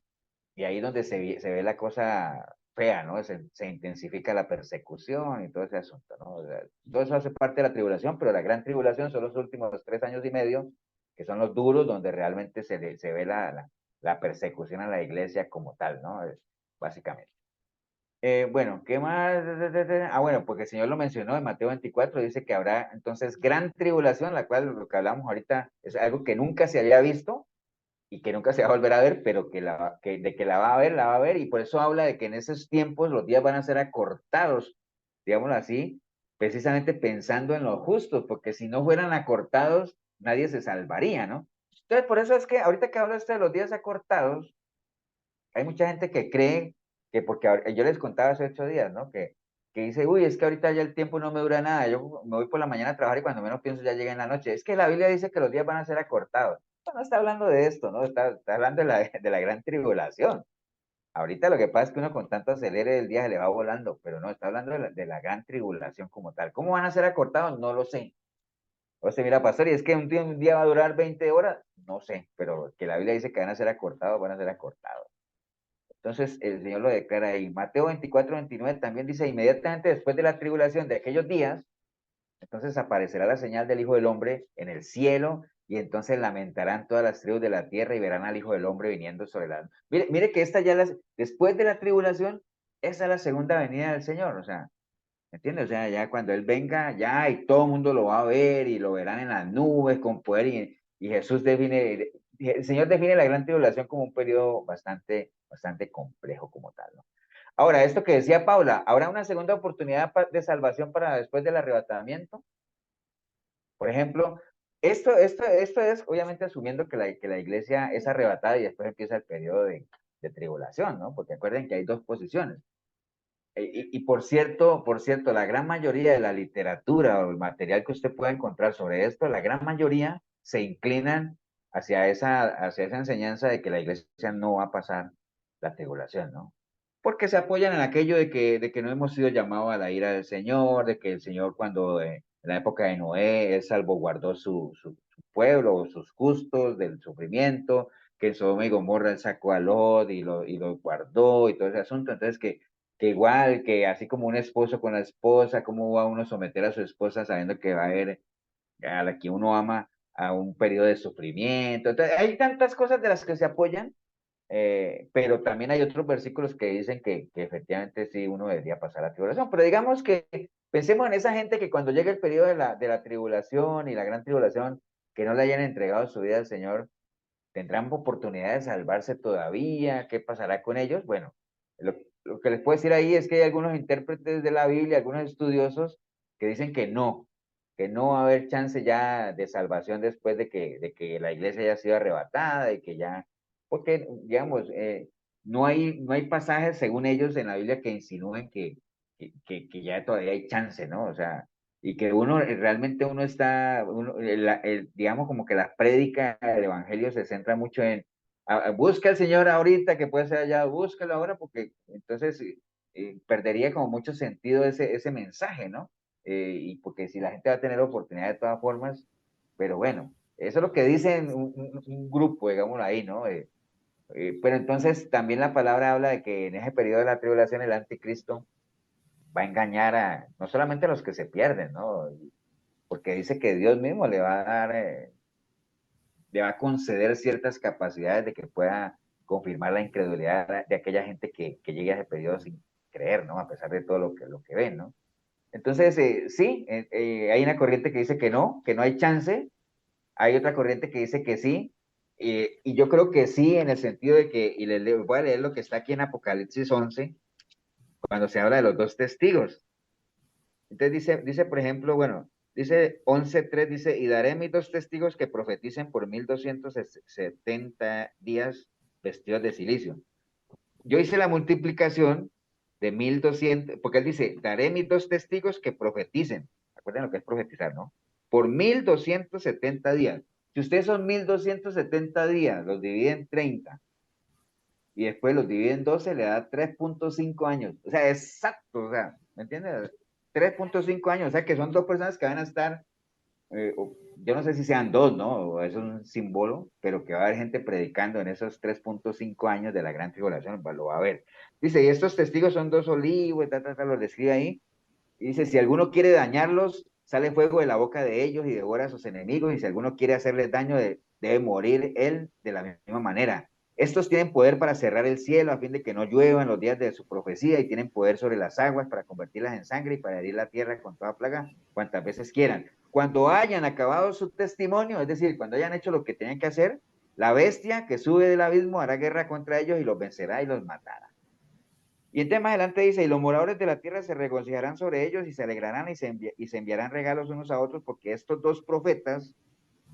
y ahí donde se ve la cosa fea, ¿no? Se intensifica la persecución y todo ese asunto, ¿no? O sea, todo eso hace parte de la tribulación, pero la gran tribulación son los últimos 3 años y medio, que son los duros, donde realmente se ve la persecución a la iglesia como tal, ¿no? Básicamente. Bueno, ¿qué más? Bueno, porque el Señor lo mencionó en Mateo 24, dice que habrá entonces gran tribulación, la cual lo que hablamos ahorita es algo que nunca se había visto, y que nunca se va a volver a ver, pero de que la va a ver, y por eso habla de que en esos tiempos los días van a ser acortados, digámoslo así, precisamente pensando en los justos, porque si no fueran acortados, nadie se salvaría, ¿no? Entonces, por eso es que ahorita que habla de los días acortados, hay mucha gente que cree que porque yo les contaba hace 8 días, ¿no? Que dice, uy, es que ahorita ya el tiempo no me dura nada, yo me voy por la mañana a trabajar y cuando menos pienso ya llega en la noche. Es que la Biblia dice que los días van a ser acortados. No está hablando de esto, ¿no? Está hablando de la gran tribulación. Ahorita lo que pasa es que uno con tanto acelere el día se le va volando, pero no, está hablando de la gran tribulación como tal. ¿Cómo van a ser acortados? No lo sé. O sea, mira, pastor, y es que un día va a durar 20 horas, no sé, pero que la Biblia dice que van a ser acortados, van a ser acortados. Entonces el Señor lo declara ahí. Mateo 24-29 también dice, inmediatamente después de la tribulación de aquellos días, entonces aparecerá la señal del Hijo del Hombre en el cielo, y entonces lamentarán todas las tribus de la tierra y verán al Hijo del Hombre viniendo sobre la... Mire que esta ya después de la tribulación, esa es la segunda venida del Señor, o sea, ¿me entiendes? O sea, ya cuando Él venga, ya y todo el mundo lo va a ver y lo verán en las nubes con poder y Jesús define, el Señor define la gran tribulación como un periodo bastante complejo como tal, ¿no? Ahora, esto que decía Paula, ¿habrá una segunda oportunidad de salvación para después del arrebatamiento? Por ejemplo, esto es obviamente asumiendo que la iglesia es arrebatada y después empieza el periodo de tribulación, ¿no? Porque acuerden que hay dos posiciones. Y por cierto, la gran mayoría de la literatura o el material que usted pueda encontrar sobre esto, la gran mayoría se inclinan hacia esa enseñanza de que la iglesia no va a pasar la tribulación, ¿no? Porque se apoyan en aquello de que no hemos sido llamados a la ira del Señor, de que el Señor cuando en la época de Noé, Él salvaguardó su pueblo, sus justos del sufrimiento, que en Sodoma y Gomorra Él sacó a Lot y lo guardó y todo ese asunto. Entonces que igual, que así como un esposo con la esposa, ¿cómo va uno a someter a su esposa sabiendo que va a haber a la que uno ama a un periodo de sufrimiento? Entonces, hay tantas cosas de las que se apoyan, pero también hay otros versículos que dicen que efectivamente sí uno debería pasar la tribulación. Pero digamos que pensemos en esa gente que cuando llegue el periodo de la tribulación y la gran tribulación, que no le hayan entregado su vida al Señor, ¿tendrán oportunidad de salvarse todavía? ¿Qué pasará con ellos? Bueno, lo que les puedo decir ahí es que hay algunos intérpretes de la Biblia, algunos estudiosos, que dicen que no va a haber chance ya de salvación después de que la iglesia haya sido arrebatada y que ya, porque, digamos, no hay pasajes, según ellos, en la Biblia que insinúen que ya todavía hay chance, ¿no? O sea, y que realmente uno está, digamos como que la prédica del evangelio se centra mucho en busca al Señor ahorita, que puede ser allá, búscalo ahora, porque entonces perdería como mucho sentido ese mensaje, ¿no? Y porque si la gente va a tener oportunidad de todas formas, pero bueno, eso es lo que dicen un grupo, digámoslo ahí, ¿no? Pero entonces también la palabra habla de que en ese periodo de la tribulación el anticristo va a engañar no solamente a los que se pierden, ¿no? Porque dice que Dios mismo le va a conceder ciertas capacidades de que pueda confirmar la incredulidad de aquella gente que llegue a ese periodo sin creer, ¿no? A pesar de todo lo que ven, ¿no? Entonces, sí, hay una corriente que dice que no hay chance, hay otra corriente que dice que sí, y yo creo que sí en el sentido de que, y voy a leer lo que está aquí en Apocalipsis 11, cuando se habla de los dos testigos. Entonces dice, por ejemplo, bueno, dice 11:3, dice, y daré mis dos testigos que profeticen por 1270 días vestidos de silicio. Yo hice la multiplicación de 1200, porque él dice, daré mis dos testigos que profeticen. Acuérdense lo que es profetizar, ¿no? Por 1270 días. Si ustedes son 1270 días, los dividen en 30 y después los divide en 12, le da 3.5 años. O sea, exacto, o sea, ¿me entiendes? 3.5 años, o sea, que son dos personas que van a estar, yo no sé si sean dos, ¿no? O es un símbolo, pero que va a haber gente predicando en esos 3.5 años de la gran tribulación, lo va a ver. Dice, y estos testigos son dos olivos, lo describe ahí, y dice, si alguno quiere dañarlos, sale fuego de la boca de ellos y devora a sus enemigos, y si alguno quiere hacerles daño, debe morir él de la misma manera. Estos tienen poder para cerrar el cielo a fin de que no llueva en los días de su profecía, y tienen poder sobre las aguas para convertirlas en sangre y para herir la tierra con toda plaga cuantas veces quieran. Cuando hayan acabado su testimonio, es decir, cuando hayan hecho lo que tenían que hacer, la bestia que sube del abismo hará guerra contra ellos y los vencerá y los matará. Y entonces más adelante dice, y los moradores de la tierra se regocijarán sobre ellos y se alegrarán y se enviarán regalos unos a otros, porque estos dos profetas,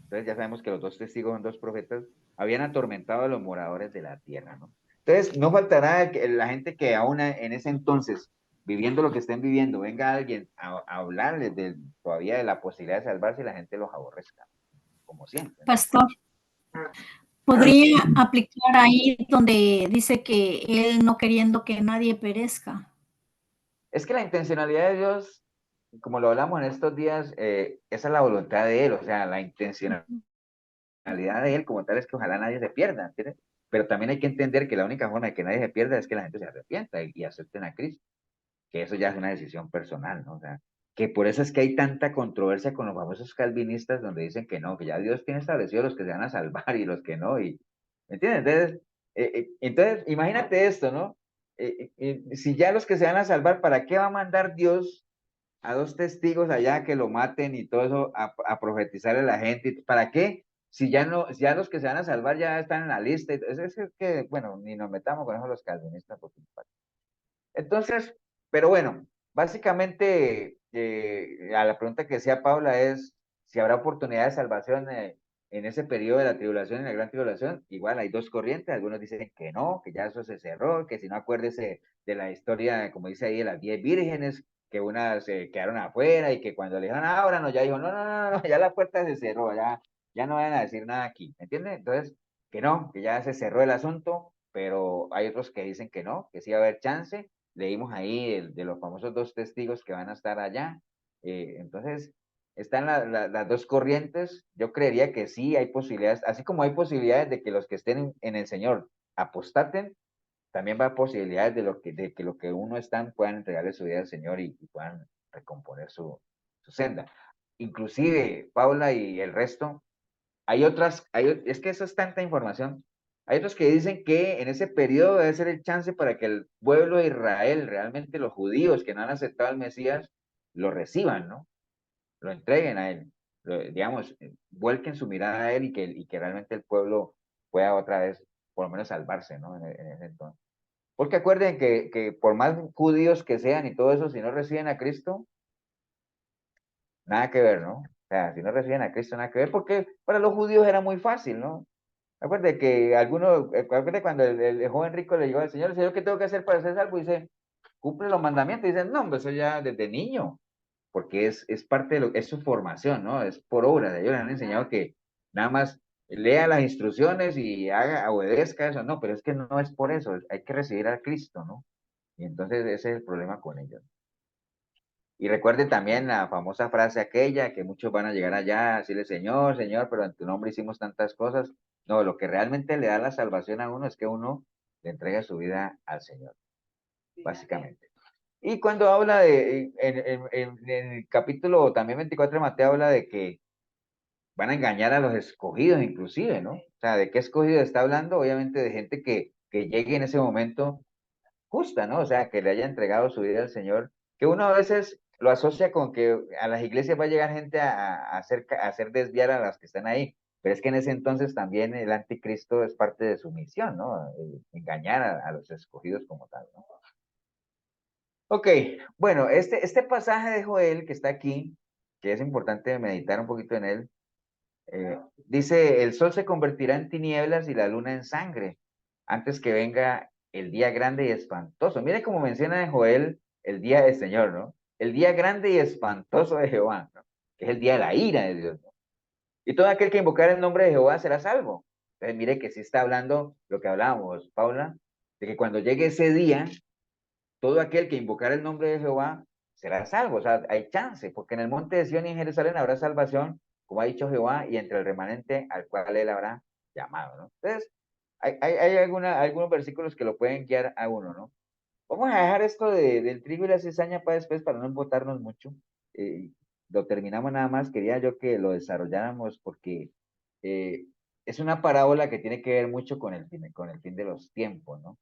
entonces ya sabemos que los dos testigos son dos profetas, habían atormentado a los moradores de la tierra, ¿no? Entonces, no faltará que la gente que aún en ese entonces, viviendo lo que estén viviendo, venga alguien a hablarles todavía de la posibilidad de salvarse y la gente los aborrezca, como siempre. Pastor, ¿podría aplicar ahí donde dice que él no queriendo que nadie perezca? Es que la intencionalidad de Dios, como lo hablamos en estos días, esa es la voluntad de Él, o sea, la intencionalidad de Él como tal es que ojalá nadie se pierda, ¿entiendes? Pero también hay que entender que la única forma de que nadie se pierda es que la gente se arrepienta y acepten a Cristo, que eso ya es una decisión personal, ¿no? O sea, que por eso es que hay tanta controversia con los famosos calvinistas donde dicen que no, que ya Dios tiene establecido los que se van a salvar y los que no, y, ¿me entiendes? Entonces, imagínate esto, ¿no? Si ya los que se van a salvar, ¿para qué va a mandar Dios a dos testigos allá que lo maten y todo eso a profetizarle a la gente? ¿Para qué? Si ya no, ya los que se van a salvar ya están en la lista. Es que, bueno, ni nos metamos con eso los calvinistas, porque entonces, pero bueno, básicamente a la pregunta que decía Paula es si habrá oportunidad de salvación en ese periodo de la tribulación y la gran tribulación. Igual hay dos corrientes, algunos dicen que no, que ya eso se cerró, que si no acuérdese de la historia, como dice ahí, de las 10 vírgenes, que unas se quedaron afuera y que cuando le dijeron ahora no, ya dijo, no, no, no, no, ya la puerta se cerró, ya no van a decir nada aquí, ¿me entiendes? Entonces, que no, que ya se cerró el asunto, pero hay otros que dicen que no, que sí va a haber chance. Leímos ahí de los famosos dos testigos que van a estar allá. Entonces, están las dos corrientes. Yo creería que sí hay posibilidades, así como hay posibilidades de que los que estén en el Señor apostaten, también va a haber posibilidades de que lo que uno están puedan entregarle su vida al Señor y puedan recomponer su senda. Inclusive, Paula y el resto, hay otras, es que eso es tanta información. Hay otros que dicen que en ese periodo debe ser el chance para que el pueblo de Israel, realmente los judíos que no han aceptado al Mesías, lo reciban, ¿no? Lo entreguen a él. Digamos, vuelquen su mirada a él y que realmente el pueblo pueda otra vez, por lo menos, salvarse, ¿no? En ese entonces. Porque acuerden que por más judíos que sean y todo eso, si no reciben a Cristo, nada que ver, ¿no? O sea, si no reciben a Cristo, nada que ver, porque para los judíos era muy fácil, ¿no? Acuérdate que acuérdate cuando el joven rico le llegó al Señor, ¿qué tengo que hacer para ser salvo? Y dice, cumple los mandamientos. Y dice, no, hombre, eso ya desde niño, porque es parte de es su formación, ¿no? Es por obra. Ellos le han enseñado que nada más lea las instrucciones y obedezca eso. No, pero es que no es por eso, hay que recibir a Cristo, ¿no? Y entonces ese es el problema con ellos. Y recuerden también la famosa frase aquella, que muchos van a llegar allá a decirle, Señor, Señor, pero en tu nombre hicimos tantas cosas. No, lo que realmente le da la salvación a uno es que uno le entrega su vida al Señor, básicamente. Y cuando habla en el capítulo también 24 de Mateo, habla de que van a engañar a los escogidos inclusive, ¿no? O sea, ¿de qué escogido está hablando? Obviamente de gente que llegue en ese momento justa, ¿no? O sea, que le haya entregado su vida al Señor, que uno a veces lo asocia con que a las iglesias va a llegar gente a hacer desviar a las que están ahí, pero es que en ese entonces también el anticristo es parte de su misión, ¿no? Engañar a los escogidos como tal, ¿no? Ok, bueno, este pasaje de Joel que está aquí, que es importante meditar un poquito en él, dice, el sol se convertirá en tinieblas y la luna en sangre, antes que venga el día grande y espantoso. Mire cómo menciona en Joel el día del Señor, ¿no? El día grande y espantoso de Jehová, ¿no? Que es el día de la ira de Dios, ¿no? Y todo aquel que invocar el nombre de Jehová será salvo. Entonces, mire que sí está hablando lo que hablábamos, Paula, de que cuando llegue ese día, todo aquel que invocar el nombre de Jehová será salvo. O sea, hay chance, porque en el monte de Sión y en Jerusalén habrá salvación, como ha dicho Jehová, y entre el remanente al cual él habrá llamado, ¿no? Entonces, hay algunos versículos que lo pueden guiar a uno, ¿no? Vamos a dejar esto del trigo y la cizaña para después, para no embotarnos mucho. Lo terminamos nada más. Quería yo que lo desarrolláramos porque eh, es una parábola que tiene que ver mucho con el fin de los tiempos, ¿no?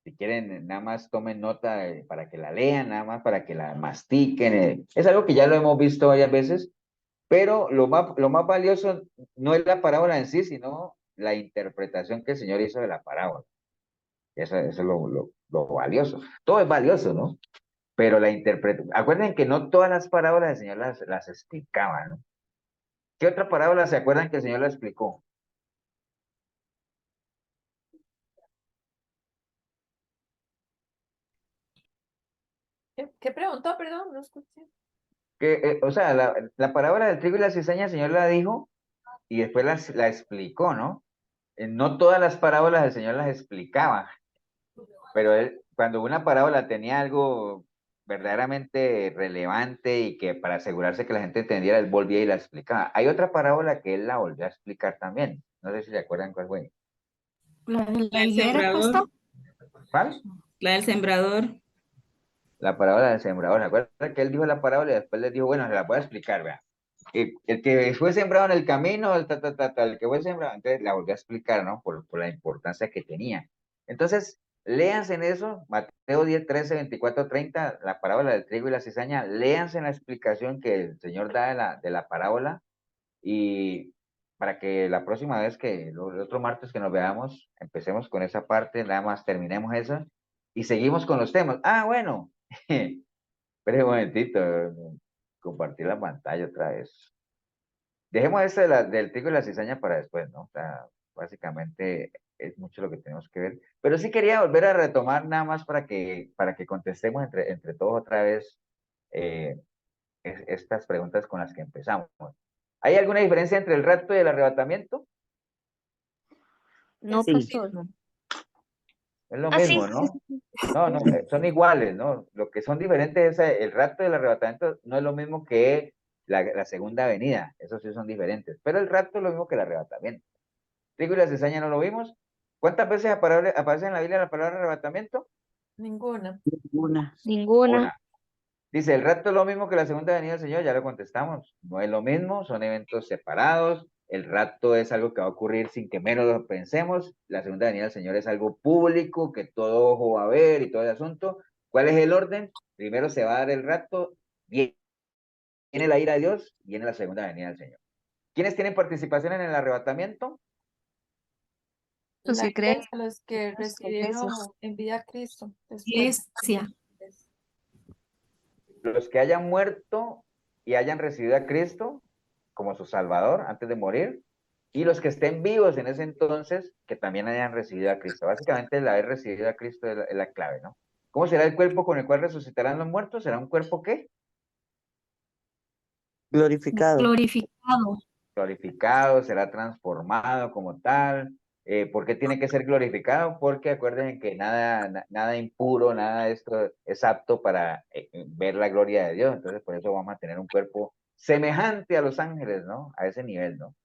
Si quieren, nada más tomen nota para que la lean, nada más para que la mastiquen. Es algo que ya lo hemos visto varias veces, pero lo más valioso no es la parábola en sí, sino la interpretación que el Señor hizo de la parábola. Eso es lo valioso. Todo es valioso, ¿no? Pero la interpretación. Acuerden que no todas las parábolas el Señor las explicaba, ¿no? ¿Qué otra parábola se acuerdan que el Señor la explicó? ¿Qué preguntó? Perdón, no escuché. O sea, la parábola del trigo y la cizaña el Señor la dijo y después la explicó, ¿no? No todas las parábolas el Señor las explicaba, pero cuando una parábola tenía algo verdaderamente relevante y que para asegurarse que la gente entendiera, él volvía y la explicaba. Hay otra parábola que él la volvió a explicar también. No sé si se acuerdan cuál fue. ¿La de la La del higuera, pastor? sembrador. ¿Cuál? La del sembrador. La parábola del sembrador. ¿Se acuerdan que él dijo la parábola y después les dijo, bueno, se la voy a explicar, vea? El que fue sembrado en el camino, el que fue sembrado, entonces la volví a explicar, ¿no? Por la importancia que tenía. Entonces, léanse en eso, Mateo 10, 13, 24, 30, la parábola del trigo y la cizaña, léanse en la explicación que el Señor da de la parábola y para que la próxima vez el otro martes que nos veamos, empecemos con esa parte, nada más terminemos eso y seguimos con los temas. Ah, bueno, espere un momentito, compartir la pantalla otra vez. Dejemos esto del trigo y la cizaña para después, ¿no? O sea, básicamente es mucho lo que tenemos que ver. Pero sí quería volver a retomar nada más para que contestemos entre todos otra vez estas preguntas con las que empezamos. ¿Hay alguna diferencia entre el rapto y el arrebatamiento? No, Sí. pastor. Es lo Ah, sí. mismo, ¿no? No, no, son iguales, ¿no? Lo que son diferentes es el rapto y el arrebatamiento no es lo mismo que la segunda venida, esos sí son diferentes, pero el rapto es lo mismo que el arrebatamiento. Trigo y la cizaña no lo vimos. ¿Cuántas veces aparece en la Biblia la palabra arrebatamiento? Ninguna. Una. Ninguna. Una. Dice, el rapto es lo mismo que la segunda venida del Señor, ya lo contestamos. No es lo mismo, son eventos separados. El rapto es algo que va a ocurrir sin que menos lo pensemos. La segunda venida del Señor es algo público, que todo ojo va a ver y todo el asunto. ¿Cuál es el orden? Primero se va a dar el rapto, viene la ira de Dios, viene la segunda venida del Señor. ¿Quiénes tienen participación en el arrebatamiento? Los La que creen. iglesia, los que recibieron en vida a Cristo. Después. Iglesia. Los que hayan muerto y hayan recibido a Cristo como su Salvador antes de morir, y los que estén vivos en ese entonces, que también hayan recibido a Cristo. Básicamente el haber recibido a Cristo es la clave, ¿no? ¿Cómo será el cuerpo con el cual resucitarán los muertos? ¿Será un cuerpo qué? Glorificado. Glorificado. Glorificado, será transformado como tal. ¿Por qué tiene que ser glorificado? Porque acuérdense que nada impuro, nada de esto es apto para ver la gloria de Dios. Entonces, por eso vamos a tener un cuerpo semejante a los ángeles, ¿no? A ese nivel, ¿no?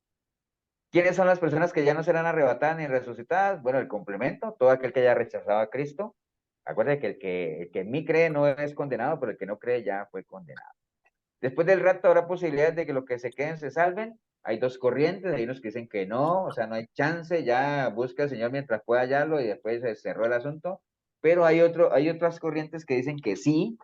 ¿Quiénes son las personas que ya no serán arrebatadas ni resucitadas? Bueno, el complemento, todo aquel que haya rechazado a Cristo. Acuérdense que el que en mí cree no es condenado, pero el que no cree ya fue condenado. Después del rapto habrá posibilidades de que los que se queden se salven. Hay dos corrientes, hay unos que dicen que no, o sea, no hay chance, ya busca al Señor mientras pueda hallarlo y después se cerró el asunto. Pero hay otras corrientes que dicen que sí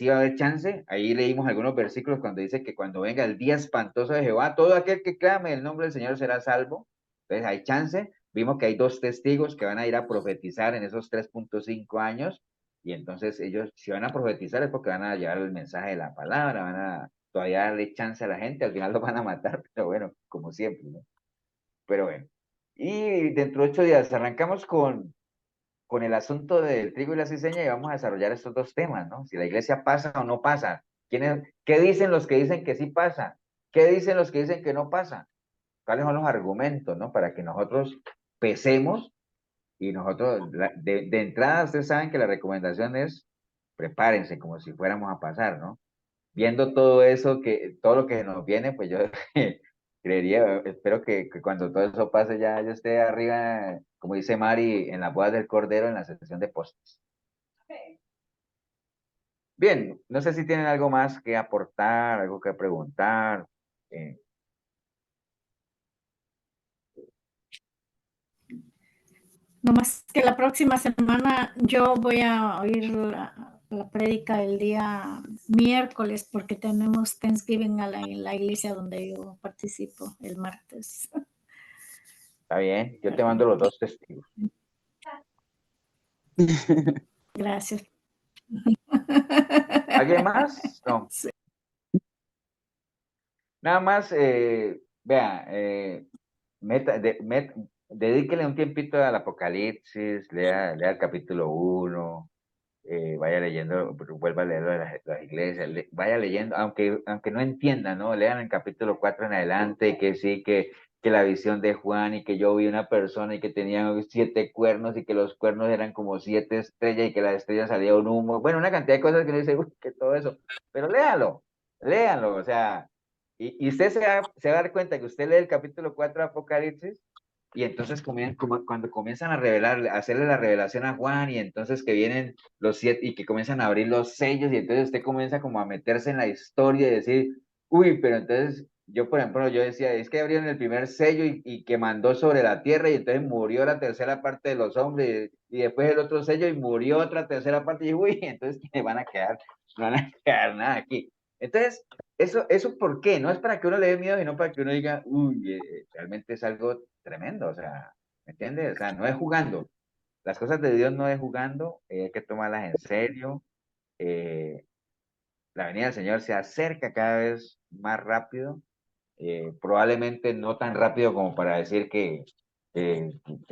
va a haber chance. Ahí leímos algunos versículos cuando dice que cuando venga el día espantoso de Jehová, todo aquel que clame el nombre del Señor será salvo. Entonces hay chance. Vimos que hay dos testigos que van a ir a profetizar en esos 3.5 años y entonces ellos si van a profetizar es porque van a llevar el mensaje de la palabra, van a todavía darle chance a la gente, al final lo van a matar, pero bueno, como siempre, ¿no? Pero bueno. Y dentro de 8 días arrancamos con el asunto del trigo y la cizaña y vamos a desarrollar estos dos temas, ¿no? Si la iglesia pasa o no pasa. ¿Qué dicen los que dicen que sí pasa? ¿Qué dicen los que dicen que no pasa? ¿Cuáles son los argumentos, ¿no? Para que nosotros pesemos y nosotros, de entrada, ustedes saben que la recomendación es prepárense como si fuéramos a pasar, ¿no? Viendo todo eso, todo lo que nos viene, pues yo creería, espero que cuando todo eso pase ya yo esté arriba, como dice Mari, en la boda del Cordero en la sesión de postres. Bien, no sé si tienen algo más que aportar, algo que preguntar. No más que la próxima semana yo voy a oír la prédica el día miércoles porque tenemos Thanksgiving en la iglesia donde yo participo el martes. Está bien, yo te mando los dos testigos. Gracias. ¿Alguien más? No. Sí. Nada más, vea, dedíquele un tiempito al Apocalipsis, lea el capítulo 1, vaya leyendo, vuelva a leer las iglesias, vaya leyendo, aunque no entienda, ¿no? Lean el capítulo 4 en adelante, que sí, que la visión de Juan y que yo vi una persona y que tenía 7 cuernos y que los cuernos eran como 7 estrellas y que la estrella salía un humo. Bueno, una cantidad de cosas que uno dice, uy, que todo eso. Pero léanlo, o sea, y usted se va a dar cuenta que usted lee el capítulo 4 de Apocalipsis y entonces cuando comienzan a revelar, a hacerle la revelación a Juan y entonces que vienen los 7 y que comienzan a abrir los sellos y entonces usted comienza como a meterse en la historia y decir, uy, pero entonces yo, por ejemplo, yo decía, es que abrieron el primer sello y que mandó sobre la tierra y entonces murió la tercera parte de los hombres y después el otro sello y murió otra tercera parte y uy, entonces ¿qué van a quedar? No van a quedar nada aquí. Entonces, eso ¿por qué? No es para que uno le dé miedo, sino para que uno diga, uy, realmente es algo tremendo, o sea, ¿me entiendes? O sea, no es jugando. Las cosas de Dios no es jugando, hay que tomarlas en serio. La venida del Señor se acerca cada vez más rápido, probablemente no tan rápido como para decir que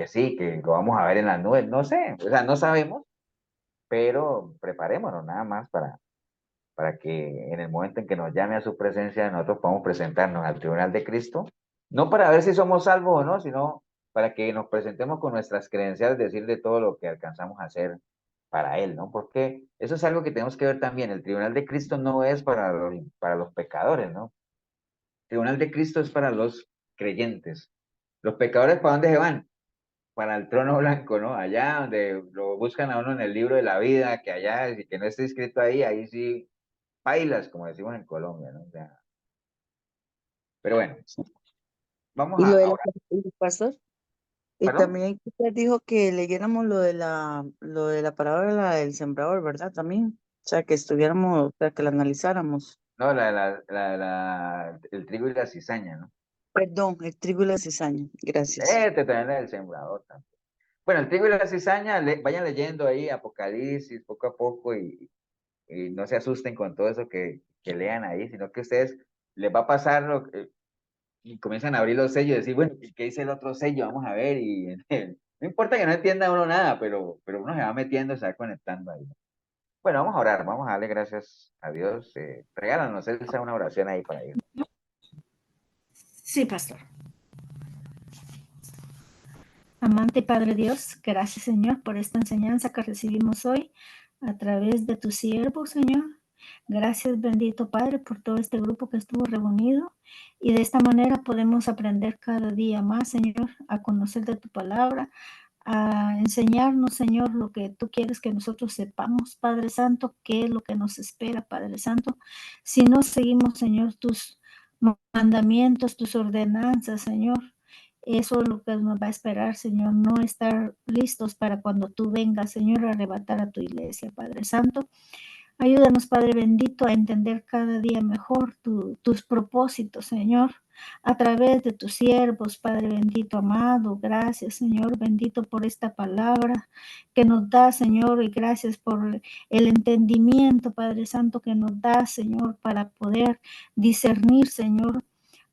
sí, que lo vamos a ver en las nubes, no sé, o sea, no sabemos, pero preparémonos nada más para que en el momento en que nos llame a su presencia, nosotros podamos presentarnos al tribunal de Cristo, no para ver si somos salvos o no, sino para que nos presentemos con nuestras credenciales, decirle todo lo que alcanzamos a hacer para Él, ¿no? Porque eso es algo que tenemos que ver también. El tribunal de Cristo no es para los pecadores, ¿no? El tribunal de Cristo es para los creyentes. Los pecadores, ¿para dónde se van? Para el trono blanco, ¿no? Allá donde lo buscan a uno en el libro de la vida, que allá, y que no esté escrito ahí sí, bailas, como decimos en Colombia, ¿no? O sea, pero bueno, vamos Y a lo de la, orar. pastor, y ¿Perdón? también usted dijo que leyéramos lo de la parábola del sembrador, ¿verdad? También, o sea, que estuviéramos, o sea, que la analizáramos. No, el trigo y la cizaña, ¿no? Perdón, el trigo y la cizaña. Gracias. También es el sembrador también. Bueno, el trigo y la cizaña, vayan leyendo ahí Apocalipsis poco a poco y no se asusten con todo eso que lean ahí, sino que a ustedes les va a pasar y comienzan a abrir los sellos y decir, bueno, ¿qué dice el otro sello? Vamos a ver, y no importa que no entienda uno nada, pero uno se va metiendo, se va conectando ahí. Bueno, vamos a orar, vamos a darle gracias a Dios. Regálanos, Elsa, una oración ahí para ir. Sí, pastor. Amante Padre Dios, gracias Señor por esta enseñanza que recibimos hoy a través de tu siervo, Señor. Gracias, bendito Padre, por todo este grupo que estuvo reunido y de esta manera podemos aprender cada día más, Señor, a conocer de tu palabra, a enseñarnos, Señor, lo que tú quieres que nosotros sepamos, Padre Santo, qué es lo que nos espera, Padre Santo, si no seguimos, Señor, tus mandamientos, tus ordenanzas, Señor. Eso es lo que nos va a esperar, Señor, no estar listos para cuando tú vengas, Señor, a arrebatar a tu iglesia, Padre Santo. Ayúdanos, Padre bendito, a entender cada día mejor tus propósitos, Señor, a través de tus siervos, Padre bendito, amado. Gracias, Señor, bendito por esta palabra que nos da, Señor, y gracias por el entendimiento, Padre Santo, que nos da, Señor, para poder discernir, Señor,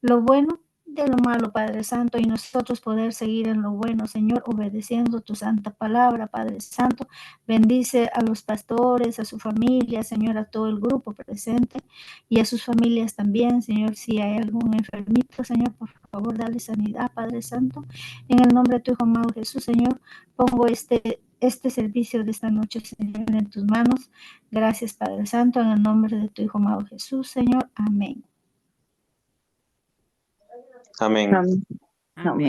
lo bueno de lo malo, Padre Santo, y nosotros poder seguir en lo bueno, Señor, obedeciendo tu santa palabra, Padre Santo. Bendice a los pastores, a su familia, Señor, a todo el grupo presente y a sus familias también, Señor. Si hay algún enfermito, Señor, por favor, dale sanidad, Padre Santo. En el nombre de tu Hijo amado Jesús, Señor, pongo este servicio de esta noche, Señor, en tus manos. Gracias, Padre Santo, en el nombre de tu Hijo amado Jesús, Señor. Amén. Amén. Amén.